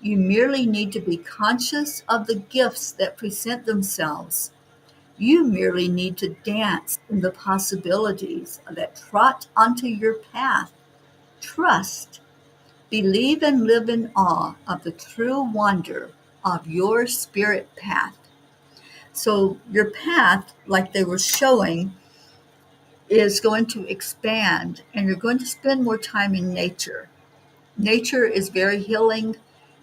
You merely need to be conscious of the gifts that present themselves. You merely need to dance in the possibilities that trot onto your path. Trust, believe, and live in awe of the true wonder of your spirit path. So, your path, like they were showing, is going to expand and you're going to spend more time in nature. Nature is very healing.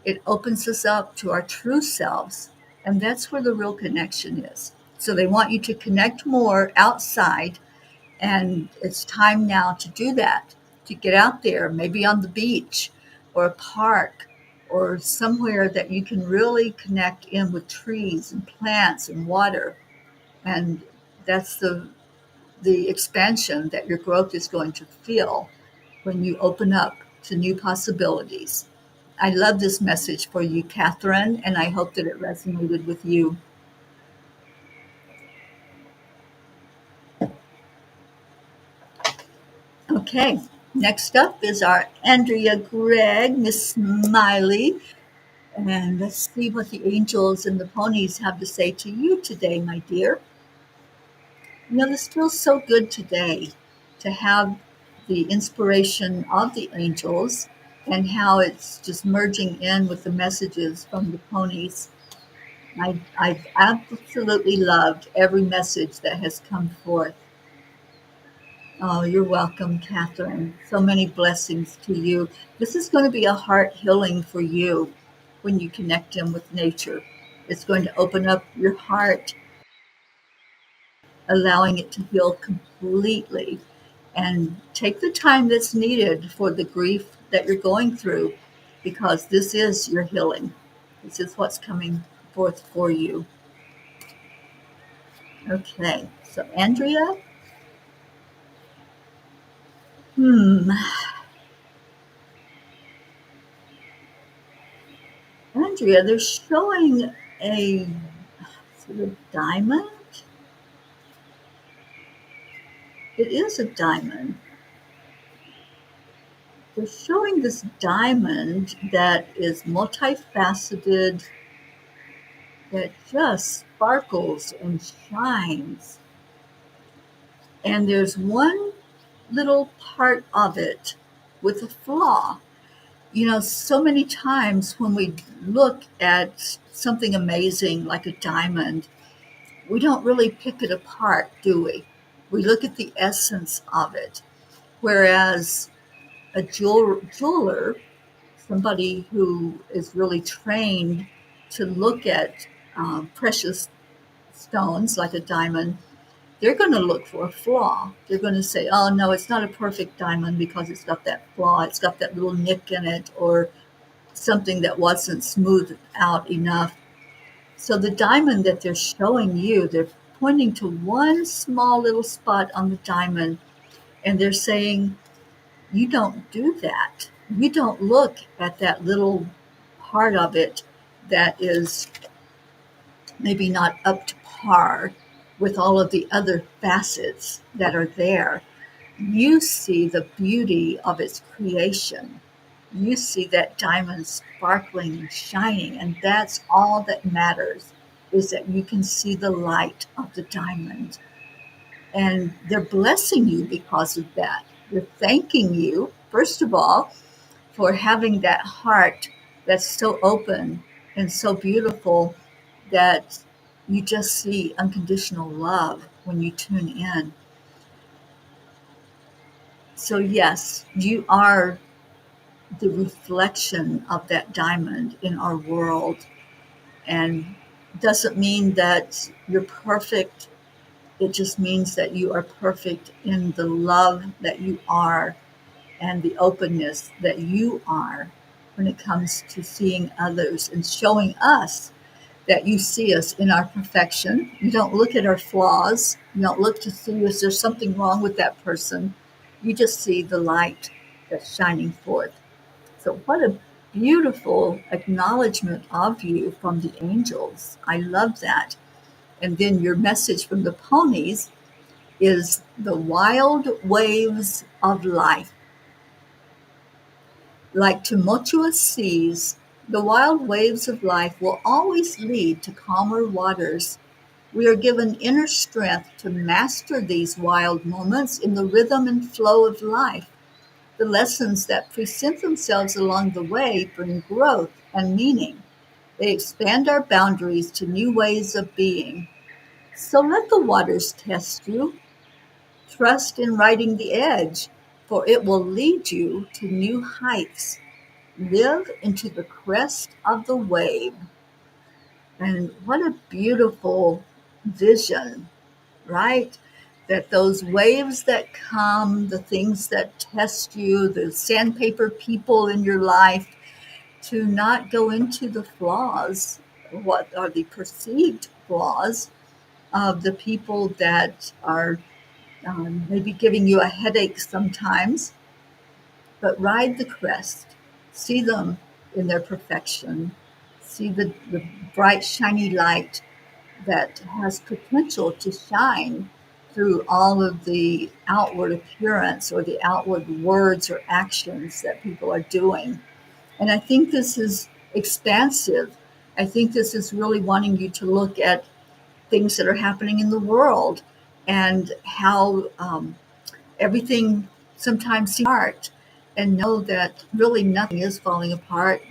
It opens us up to our true selves, and that's where the real connection is. So they want you to connect more outside, and it's time now to do that, to get out there, maybe on the beach or a park or somewhere that you can really connect in with trees and plants and water. And that's the expansion that your growth is going to feel when you open up to new possibilities. I love this message for you, Catherine, and I hope that it resonated with you. Okay, next up is our Andrea Gregg, Miss Smiley. And let's see what the angels and the ponies have to say to you today, my dear. You know, this feels so good today to have the inspiration of the angels and how it's just merging in with the messages from the ponies. I've absolutely loved every message that has come forth. Oh, you're welcome, Catherine. So many blessings to you. This is going to be a heart healing for you when you connect in with nature. It's going to open up your heart, allowing it to heal completely. And take the time that's needed for the grief that you're going through, because this is your healing. This is what's coming forth for you. Okay, so Andrea, hmm, Andrea, they're showing a sort of diamond. It is a diamond. They're showing this diamond that is multifaceted, that just sparkles and shines. And there's one little part of it with a flaw. You know, so many times when we look at something amazing like a diamond, we don't really pick it apart, do we? We look at the essence of it. Whereas a jeweler, somebody who is really trained to look at precious stones like a diamond, they're going to look for a flaw. They're going to say, oh, no, it's not a perfect diamond because it's got that flaw. It's got that little nick in it or something that wasn't smoothed out enough. So the diamond that they're showing you, they're pointing to one small little spot on the diamond and they're saying, you don't do that. You don't look at that little part of it that is maybe not up to par with all of the other facets that are there. You see the beauty of its creation. You see that diamond sparkling and shining, and that's all that matters, is that you can see the light of the diamond. And they're blessing you because of that. They're thanking you, first of all, for having that heart that's so open and so beautiful that you just see unconditional love when you tune in. So, yes, you are the reflection of that diamond in our world. And doesn't mean that you're perfect. It just means that you are perfect in the love that you are and the openness that you are when it comes to seeing others and showing us that you see us in our perfection. You don't look at our flaws. You don't look to see is there something wrong with that person. You just see the light that's shining forth. So, what a beautiful acknowledgement of you from the angels. I love that. And then your message from the ponies is the wild waves of life. Like tumultuous seas, the wild waves of life will always lead to calmer waters. We are given inner strength to master these wild moments in the rhythm and flow of life. The lessons that present themselves along the way bring growth and meaning. They expand our boundaries to new ways of being. So let the waters test you. Trust in riding the edge, for it will lead you to new heights. Live into the crest of the wave. And what a beautiful vision, right? That those waves that come, the things that test you, the sandpaper people in your life, to not go into the flaws, what are the perceived flaws of the people that are maybe giving you a headache sometimes, but ride the crest, see them in their perfection, see the bright, shiny light that has potential to shine through all of the outward appearance or the outward words or actions that people are doing. And I think this is expansive. I think this is really wanting you to look at things that are happening in the world and how everything sometimes seems apart, and know that really nothing is falling apart.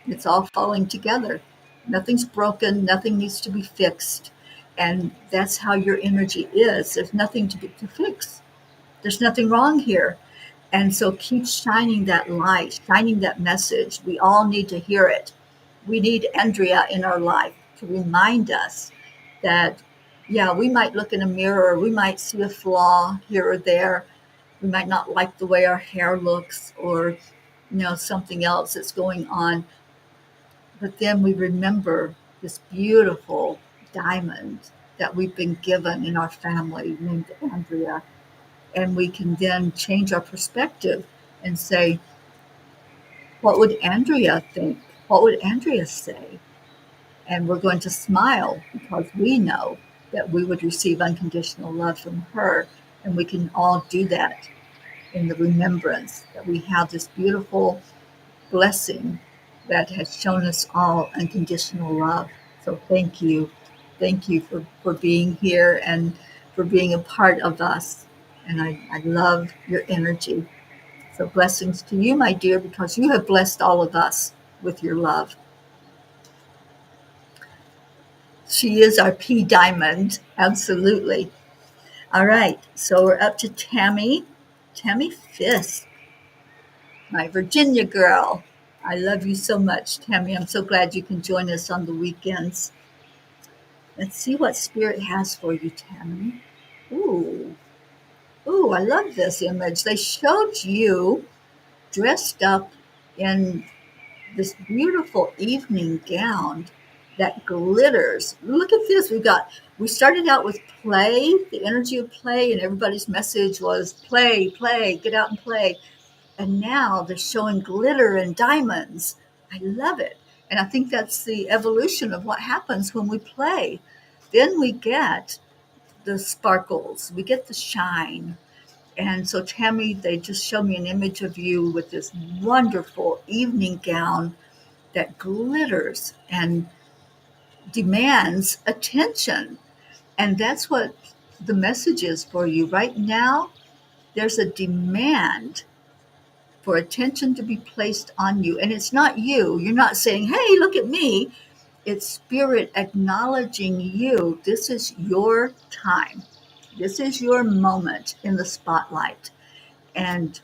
It's all falling together. Nothing's broken, nothing needs to be fixed. And that's how your energy is. There's nothing to fix. There's nothing wrong here. And so keep shining that light, shining that message. We all need to hear it. We need Andrea in our life to remind us that, yeah, we might look in a mirror, we might see a flaw here or there. We might not like the way our hair looks or, something else that's going on. But then we remember this beautiful diamond that we've been given in our family named Andrea. And we can then change our perspective and say, what would Andrea think? What would Andrea say? And we're going to smile because we know that we would receive unconditional love from her. And we can all do that in the remembrance that we have this beautiful blessing that has shown us all unconditional love. So thank you. Thank you for being here and for being a part of us. And I love your energy. So blessings to you, my dear, because you have blessed all of us with your love. She is our P diamond. Absolutely. All right. So we're up to Tammy. Tammy Fisk, my Virginia girl. I love you so much, Tammy. I'm so glad you can join us on the weekends. Let's see what Spirit has for you, Tammy. Ooh. Ooh, I love this image. They showed you dressed up in this beautiful evening gown that glitters. Look at this. We started out with play, the energy of play, and everybody's message was play, play, get out and play. And now they're showing glitter and diamonds. I love it. And I think that's the evolution of what happens when we play. Then we get the sparkles, we get the shine. And so, Tammy, they just showed me an image of you with this wonderful evening gown that glitters and demands attention. And that's what the message is for you right now. There's a demand for attention to be placed on you. And it's not you. You're not saying, hey, look at me. It's spirit acknowledging you. This is your time. This is your moment in the spotlight. And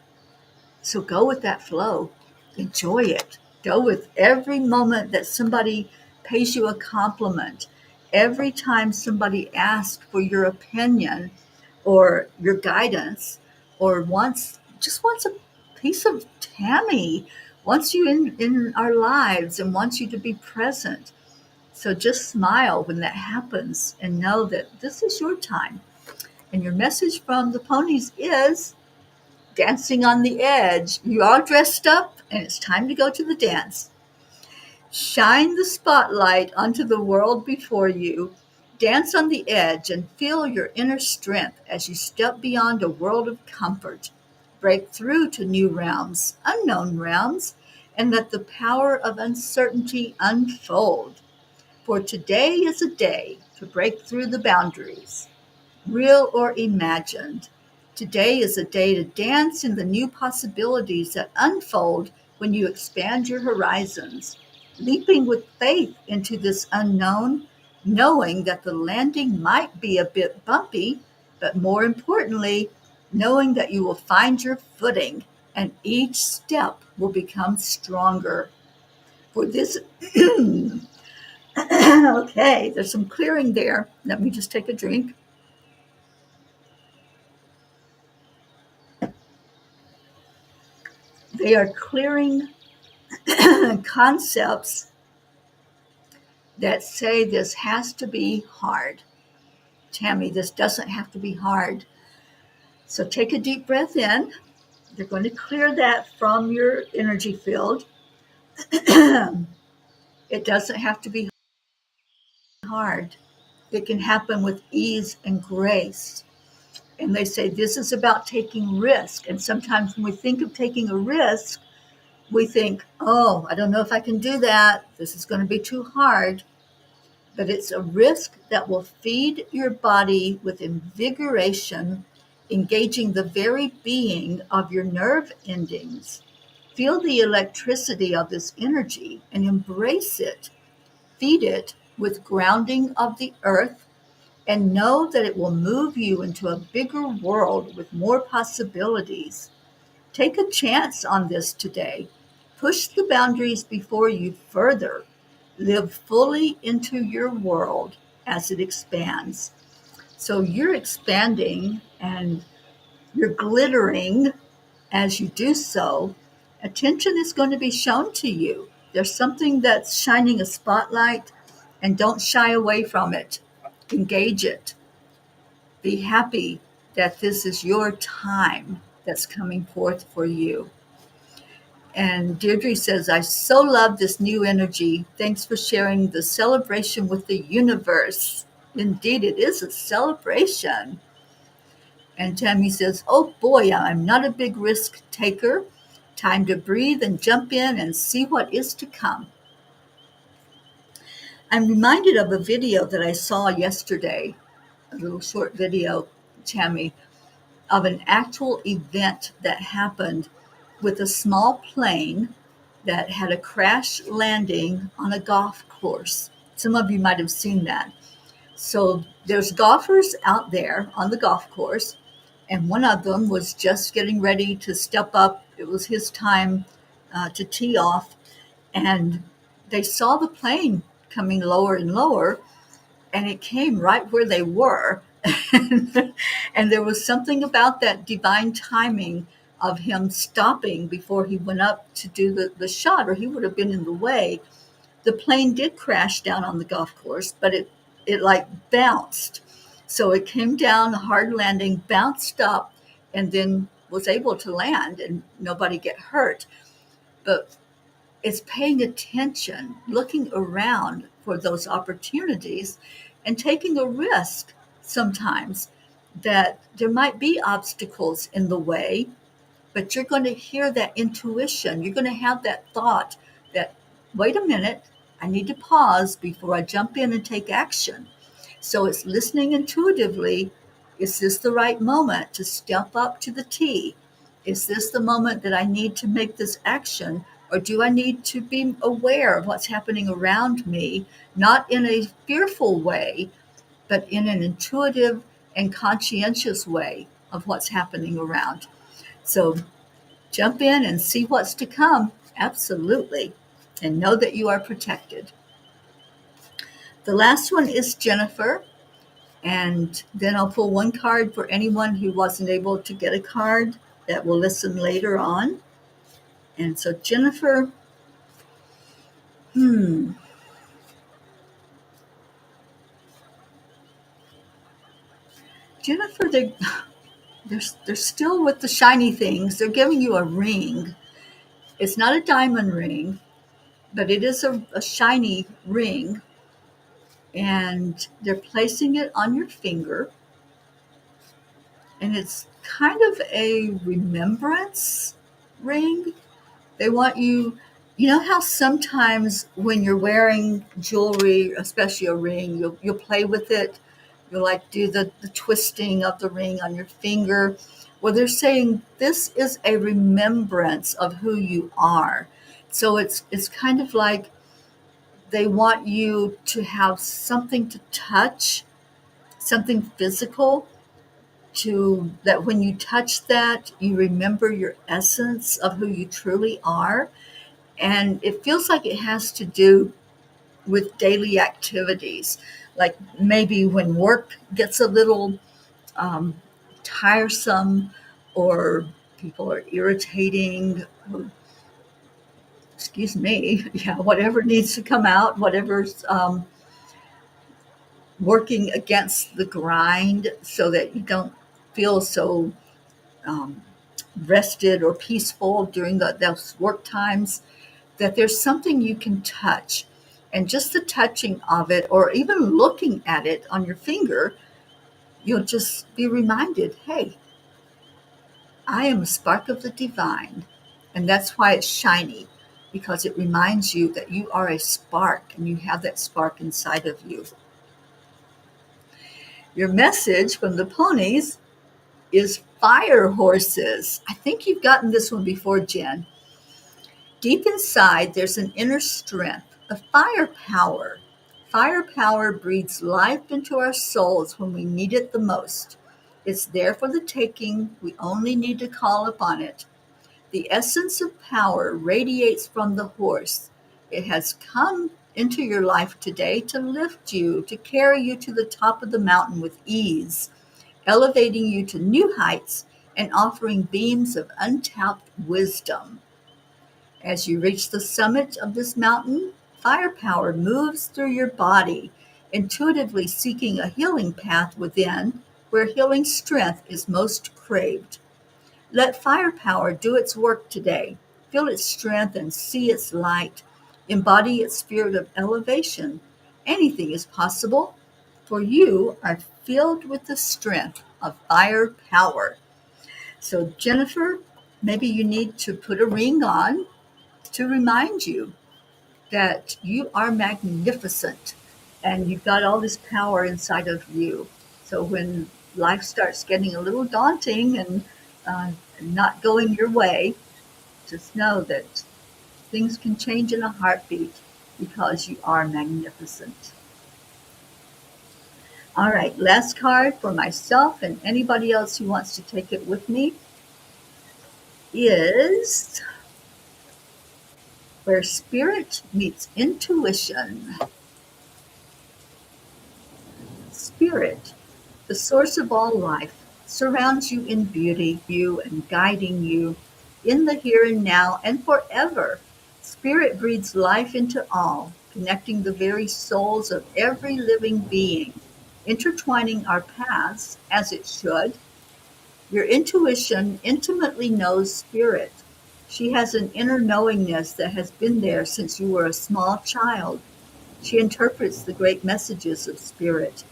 so go with that flow. Enjoy it. Go with every moment that somebody pays you a compliment. Every time somebody asks for your opinion or your guidance or just wants a piece of Tammy, wants you in our lives and wants you to be present. So just smile when that happens and know that this is your time. And your message from the ponies is dancing on the edge. You all dressed up and it's time to go to the dance. Shine the spotlight onto the world before you. Dance on the edge and feel your inner strength as you step beyond a world of comfort. Break through to new realms, unknown realms, and let the power of uncertainty unfold. For today is a day to break through the boundaries, real or imagined. Today is a day to dance in the new possibilities that unfold when you expand your horizons, leaping with faith into this unknown, knowing that the landing might be a bit bumpy, but more importantly, knowing that you will find your footing and each step will become stronger. For this, okay, there's some clearing there. Let me just take a drink. They are clearing concepts that say this has to be hard. Tammy, this doesn't have to be hard. So take a deep breath in. You're going to clear that from your energy field. It doesn't have to be hard. It can happen with ease and grace. And they say this is about taking risk. And sometimes when we think of taking a risk, we think, oh, I don't know if I can do that. This is going to be too hard. But it's a risk that will feed your body with invigoration, engaging the very being of your nerve endings. Feel the electricity of this energy and embrace it. Feed it with grounding of the earth and know that it will move you into a bigger world with more possibilities. Take a chance on this today. Push the boundaries before you further. Live fully into your world as it expands. So you're expanding and you're glittering as you do so. Attention is going to be shown to you. There's something that's shining a spotlight, and don't shy away from it. Engage it. Be happy that this is your time that's coming forth for you. And Deirdre says, I so love this new energy. Thanks for sharing the celebration with the universe. Indeed, it is a celebration. And Tammy says, oh boy, I'm not a big risk taker. Time to breathe and jump in and see what is to come. I'm reminded of a video that I saw yesterday, a little short video, Tammy, of an actual event that happened with a small plane that had a crash landing on a golf course. Some of you might have seen that. So there's golfers out there on the golf course, and one of them was just getting ready to step up. It was his time to tee off, and they saw the plane coming lower and lower, and it came right where they were. And there was something about that divine timing of him stopping before he went up to do the shot, or he would have been in the way. The plane did crash down on the golf course, but it like bounced. So it came down, a hard landing, bounced up, and then was able to land and nobody get hurt. But it's paying attention, looking around for those opportunities and taking a risk sometimes that there might be obstacles in the way, but you're going to hear that intuition. You're going to have that thought that, wait a minute, I need to pause before I jump in and take action. So it's listening intuitively Is this the right moment to step up to the T? Is this the moment that I need to make this action? Or do I need to be aware of what's happening around me, not in a fearful way, but in an intuitive and conscientious way of what's happening around? So jump in and see what's to come. Absolutely. And know that you are protected. The last one is Jennifer. And then I'll pull one card for anyone who wasn't able to get a card that will listen later on. And so Jennifer, Jennifer, they're still with the shiny things. They're giving you a ring. It's not a diamond ring, but it is a shiny ring. And they're placing it on your finger. And it's kind of a remembrance ring. They want you, you know how sometimes when you're wearing jewelry, especially a ring, you'll play with it. You'll like do the twisting of the ring on your finger. Well, they're saying this is a remembrance of who you are. So it's kind of like they want you to have something to touch, something physical, to that when you touch that, you remember your essence of who you truly are. And it feels like it has to do with daily activities, like maybe when work gets a little um, tiresome, or people are irritating, or, excuse me, yeah, whatever needs to come out, whatever's working against the grind, so that you don't feel so um, rested or peaceful during those work times, that there's something you can touch. And just the touching of it, or even looking at it on your finger, you'll just be reminded, hey, I am a spark of the divine. And that's why it's shiny, because it reminds you that you are a spark and you have that spark inside of you. Your message from the ponies is fire horses. I think you've gotten this one before, Jen. Deep inside, there's an inner strength, a fire power. Fire power breathes life into our souls when we need it the most. It's there for the taking. We only need to call upon it. The essence of power radiates from the horse. It has come into your life today to lift you, to carry you to the top of the mountain with ease, elevating you to new heights and offering beams of untapped wisdom. As you reach the summit of this mountain, firepower moves through your body, intuitively seeking a healing path within where healing strength is most craved. Let firepower do its work today. Feel its strength and see its light. Embody its spirit of elevation. Anything is possible, for you are filled with the strength of firepower. So, Jennifer, maybe you need to put a ring on to remind you that you are magnificent and you've got all this power inside of you. So when life starts getting a little daunting and not going your way, just know that things can change in a heartbeat because you are magnificent. All right, last card for myself and anybody else who wants to take it with me is Where Spirit Meets Intuition. Spirit, the source of all life, surrounds you in beauty, you and guiding you in the here and now and forever. Spirit breathes life into all, connecting the very souls of every living being, intertwining our paths as it should. Your intuition intimately knows Spirit. She has an inner knowingness that has been there since you were a small child. She interprets the great messages of Spirit.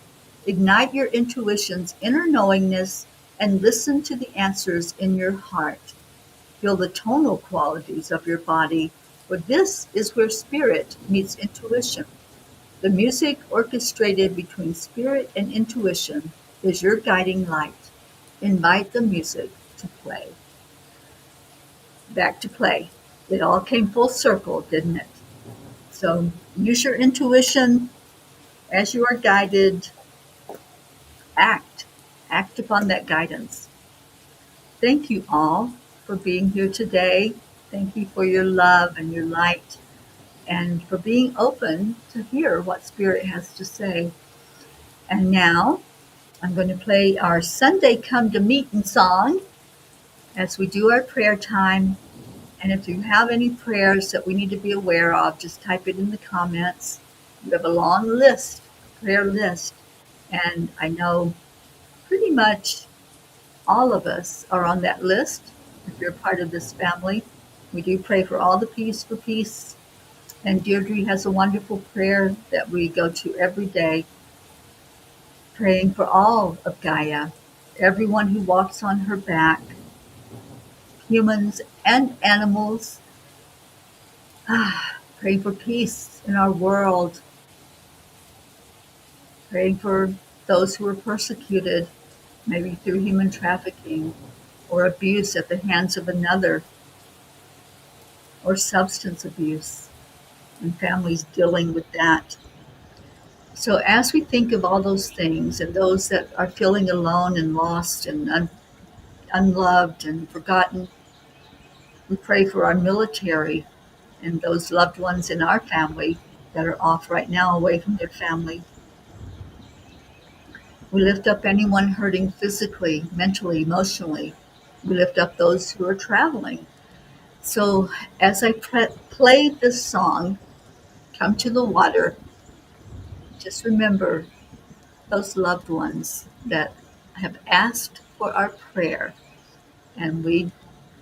Ignite your intuition's inner knowingness and listen to the answers in your heart. Feel the tonal qualities of your body, for this is where Spirit meets intuition. The music orchestrated between Spirit and intuition is your guiding light. Invite the music to play. Back to play. It all came full circle, didn't it? So use your intuition as you are guided. Act. Act upon that guidance. Thank you all for being here today. Thank you for your love and your light and for being open to hear what Spirit has to say. And now I'm going to play our Sunday Come to Meeting song as we do our prayer time. And if you have any prayers that we need to be aware of, just type it in the comments. We have a long list, a prayer list, and I know pretty much all of us are on that list. If you're part of this family, we do pray for all the peace for peace. And Deirdre has a wonderful prayer that we go to every day, praying for all of Gaia, everyone who walks on her back, humans and animals. Praying for peace in our world, praying for those who are persecuted, maybe through human trafficking or abuse at the hands of another, or substance abuse, and families dealing with that. So as we think of all those things and those that are feeling alone and lost and unloved and forgotten, we pray for our military and those loved ones in our family that are off right now away from their family. We lift up anyone hurting physically, mentally, emotionally. We lift up those who are traveling. So as I play this song, Come to the Water, just remember those loved ones that have asked for our prayer, and we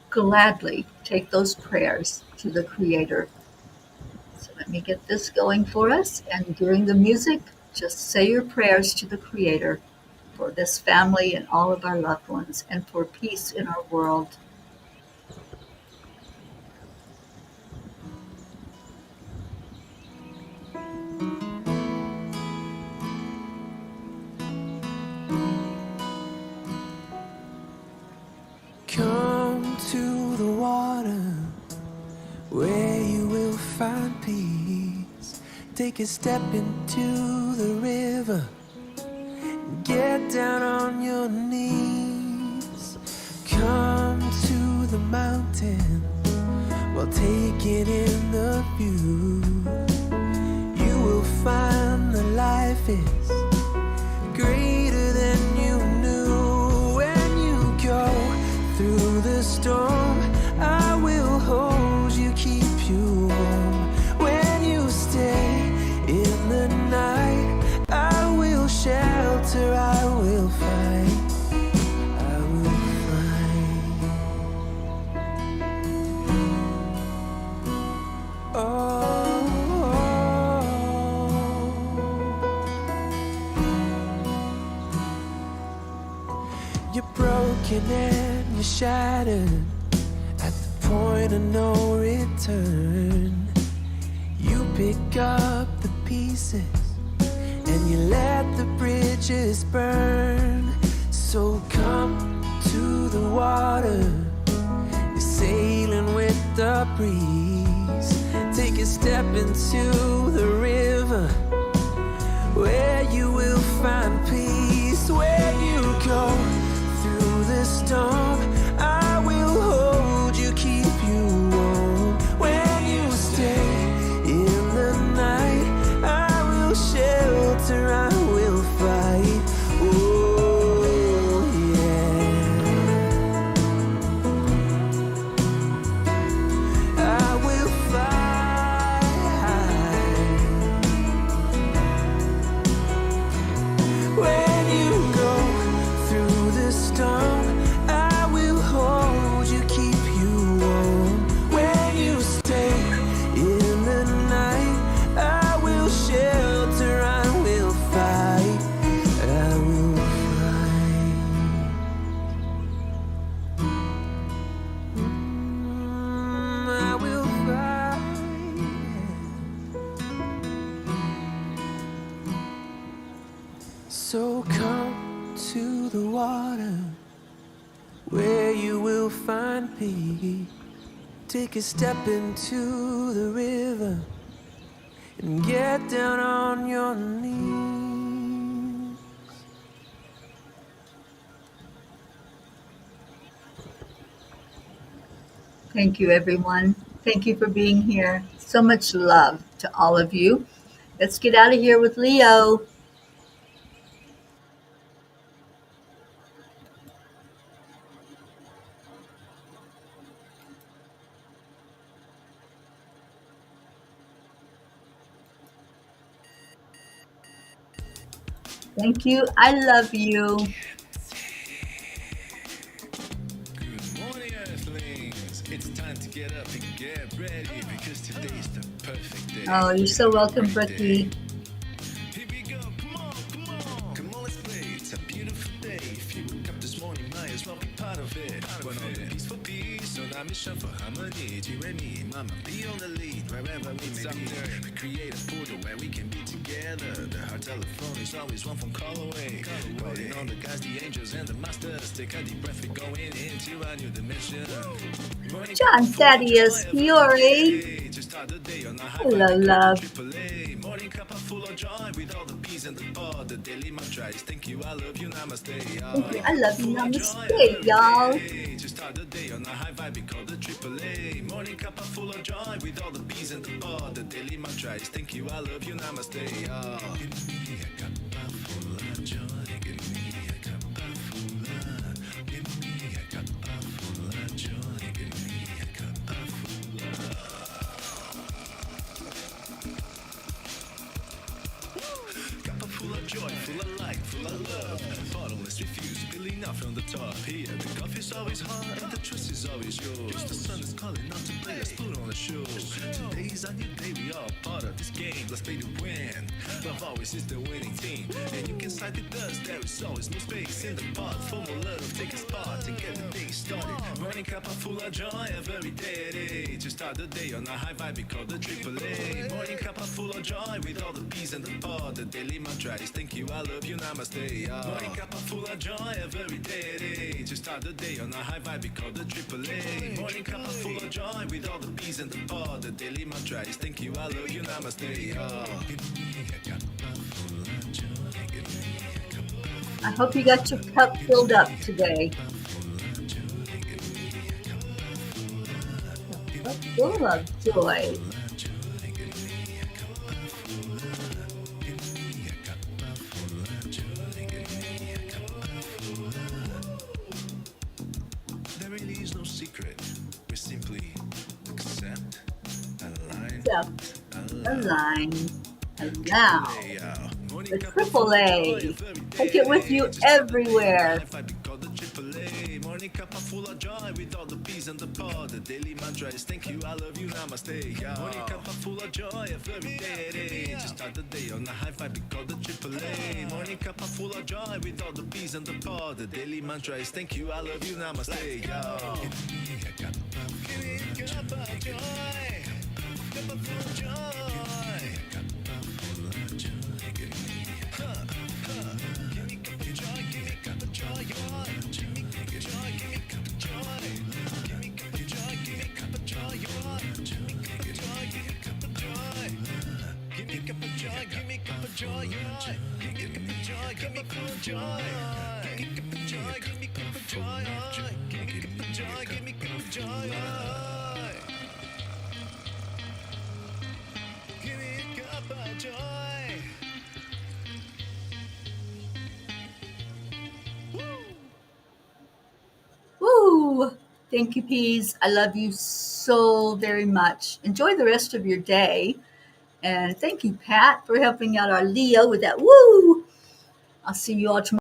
gladly take those prayers to the Creator. So let me get this going for us, and during the music, just say your prayers to the Creator for this family and all of our loved ones, and for peace in our world. Come to the water where you will find peace. Take a step into the river. Get down on your knees. Come to the mountain while taking in the view. You will find that life is greater than you knew. When you go through the storm, I will hold you, keep you warm. When you stay in the night, I will shelter, I will fight, I will fight. Oh, you're broken and you're shattered at the point of no return. You pick up the pieces and you let the bridges burn. So come to the water, you're sailing with the breeze. Take a step into the river where you will find peace. When you go through the storm, I will hold you, keep you warm. When you stay in the night, I will shelter, I will fight. Oh yeah, I will fight. When you go through the storm, I will hold you, keep you warm. When you stay in the night, I will shelter, I will fight, I will fight. I will fight. So come to the water where you will find peace. Take a step into the river and get down on your knees. Thank you, everyone. Thank you for being here. So much love to all of you. Let's get out of here with Leo. Thank you. I love you. Good morning, Earthlings. It's time to get up and get ready because today's the perfect day. Oh, you're so welcome, Great Bricky. day. Here we go. Come on, come on. Come on, let's play. It's a beautiful day. If you woke up this morning, might as well be part of it. We're on the peaceful peace, on our mission for harmony. You and me, mama, be on the lead wherever we may be. We create a portal where we can be together. The heart telephone is always one phone call away. Calling on the guys, the angels, and the masters. Take a deep breath, we're going into a new dimension. Morning John Thaddeus Fiore. to start the day on a high Hello, vibe, love. AAA. Morning cup of full of joy with all the peace and the pod. The daily mantra is thank you, I love you, namaste. Thank you. I love you. Namaste, y'all. To start the day on a high vibe, we call the AAA. Morning cup of full of joy with all the peace and the pod. The daily mantra is thank you, I love you, namaste. Give me a cup full of joy. Give me a cup full of. Give me a cup full of joy. Give me a cup full of. Cup full of joy, full of light, full of love. Bottomless refuse, spilling out from the top. Here, the coffee's always hot and the trust is always yours. The sun is calling out to play, let's put on a show. Today's a new day, we all part of this game. Let's play to win. Love always is the winning team. And you can side with us, there is always no space in the pot. For more love, take a spot and get the day started. Morning cup full of joy every day. To start the day on a high vibe, we call the AAA. Morning cup full of joy with all the peace and the pod. The daily mantra is thank you, I love you, namaste. Morning cup full of joy every day. To start the day on a high vibe, we call the AAA. Morning cup full of joy with all the peace and the pod. The daily mantra is thank you, I love you, namaste. Give me a cup full of joy. Give me a cup I hope you got your cup filled up today. Cup full of joy. There really is no secret. We simply accept, align, Accept, align, allow. The AAA. Take it with you everywhere. Morning cup full of joy with all the peace and the pod. The daily mantra is thank you, I love you, namaste. Morning cup full of joy every day. To start the day on a high vibe, we call the AAA. Morning cup full of joy with all the peace and the pod. The daily mantra is thank you, I love you, namaste. Give me a cup of joy. Cup of joy. Cup of joy. Give me a cup of joy. Give me a cup of joy. Give me a cup of joy. Give me a cup of joy. Give me a cup of joy. Give me a cup of joy. Give me a cup of joy. Give me a cup of joy. Give me a cup of joy. Give me a cup of joy. Give me a cup of joy. Give me a cup of joy. Give me a cup of joy. Give me a cup of joy. Give me a cup of joy. Give me a cup of joy. Give me a cup of joy. Woo! Thank you, Peas. I love you so very much. Enjoy the rest of your day. And thank you, Pat, for helping out our Leo with that woo. I'll see you all tomorrow.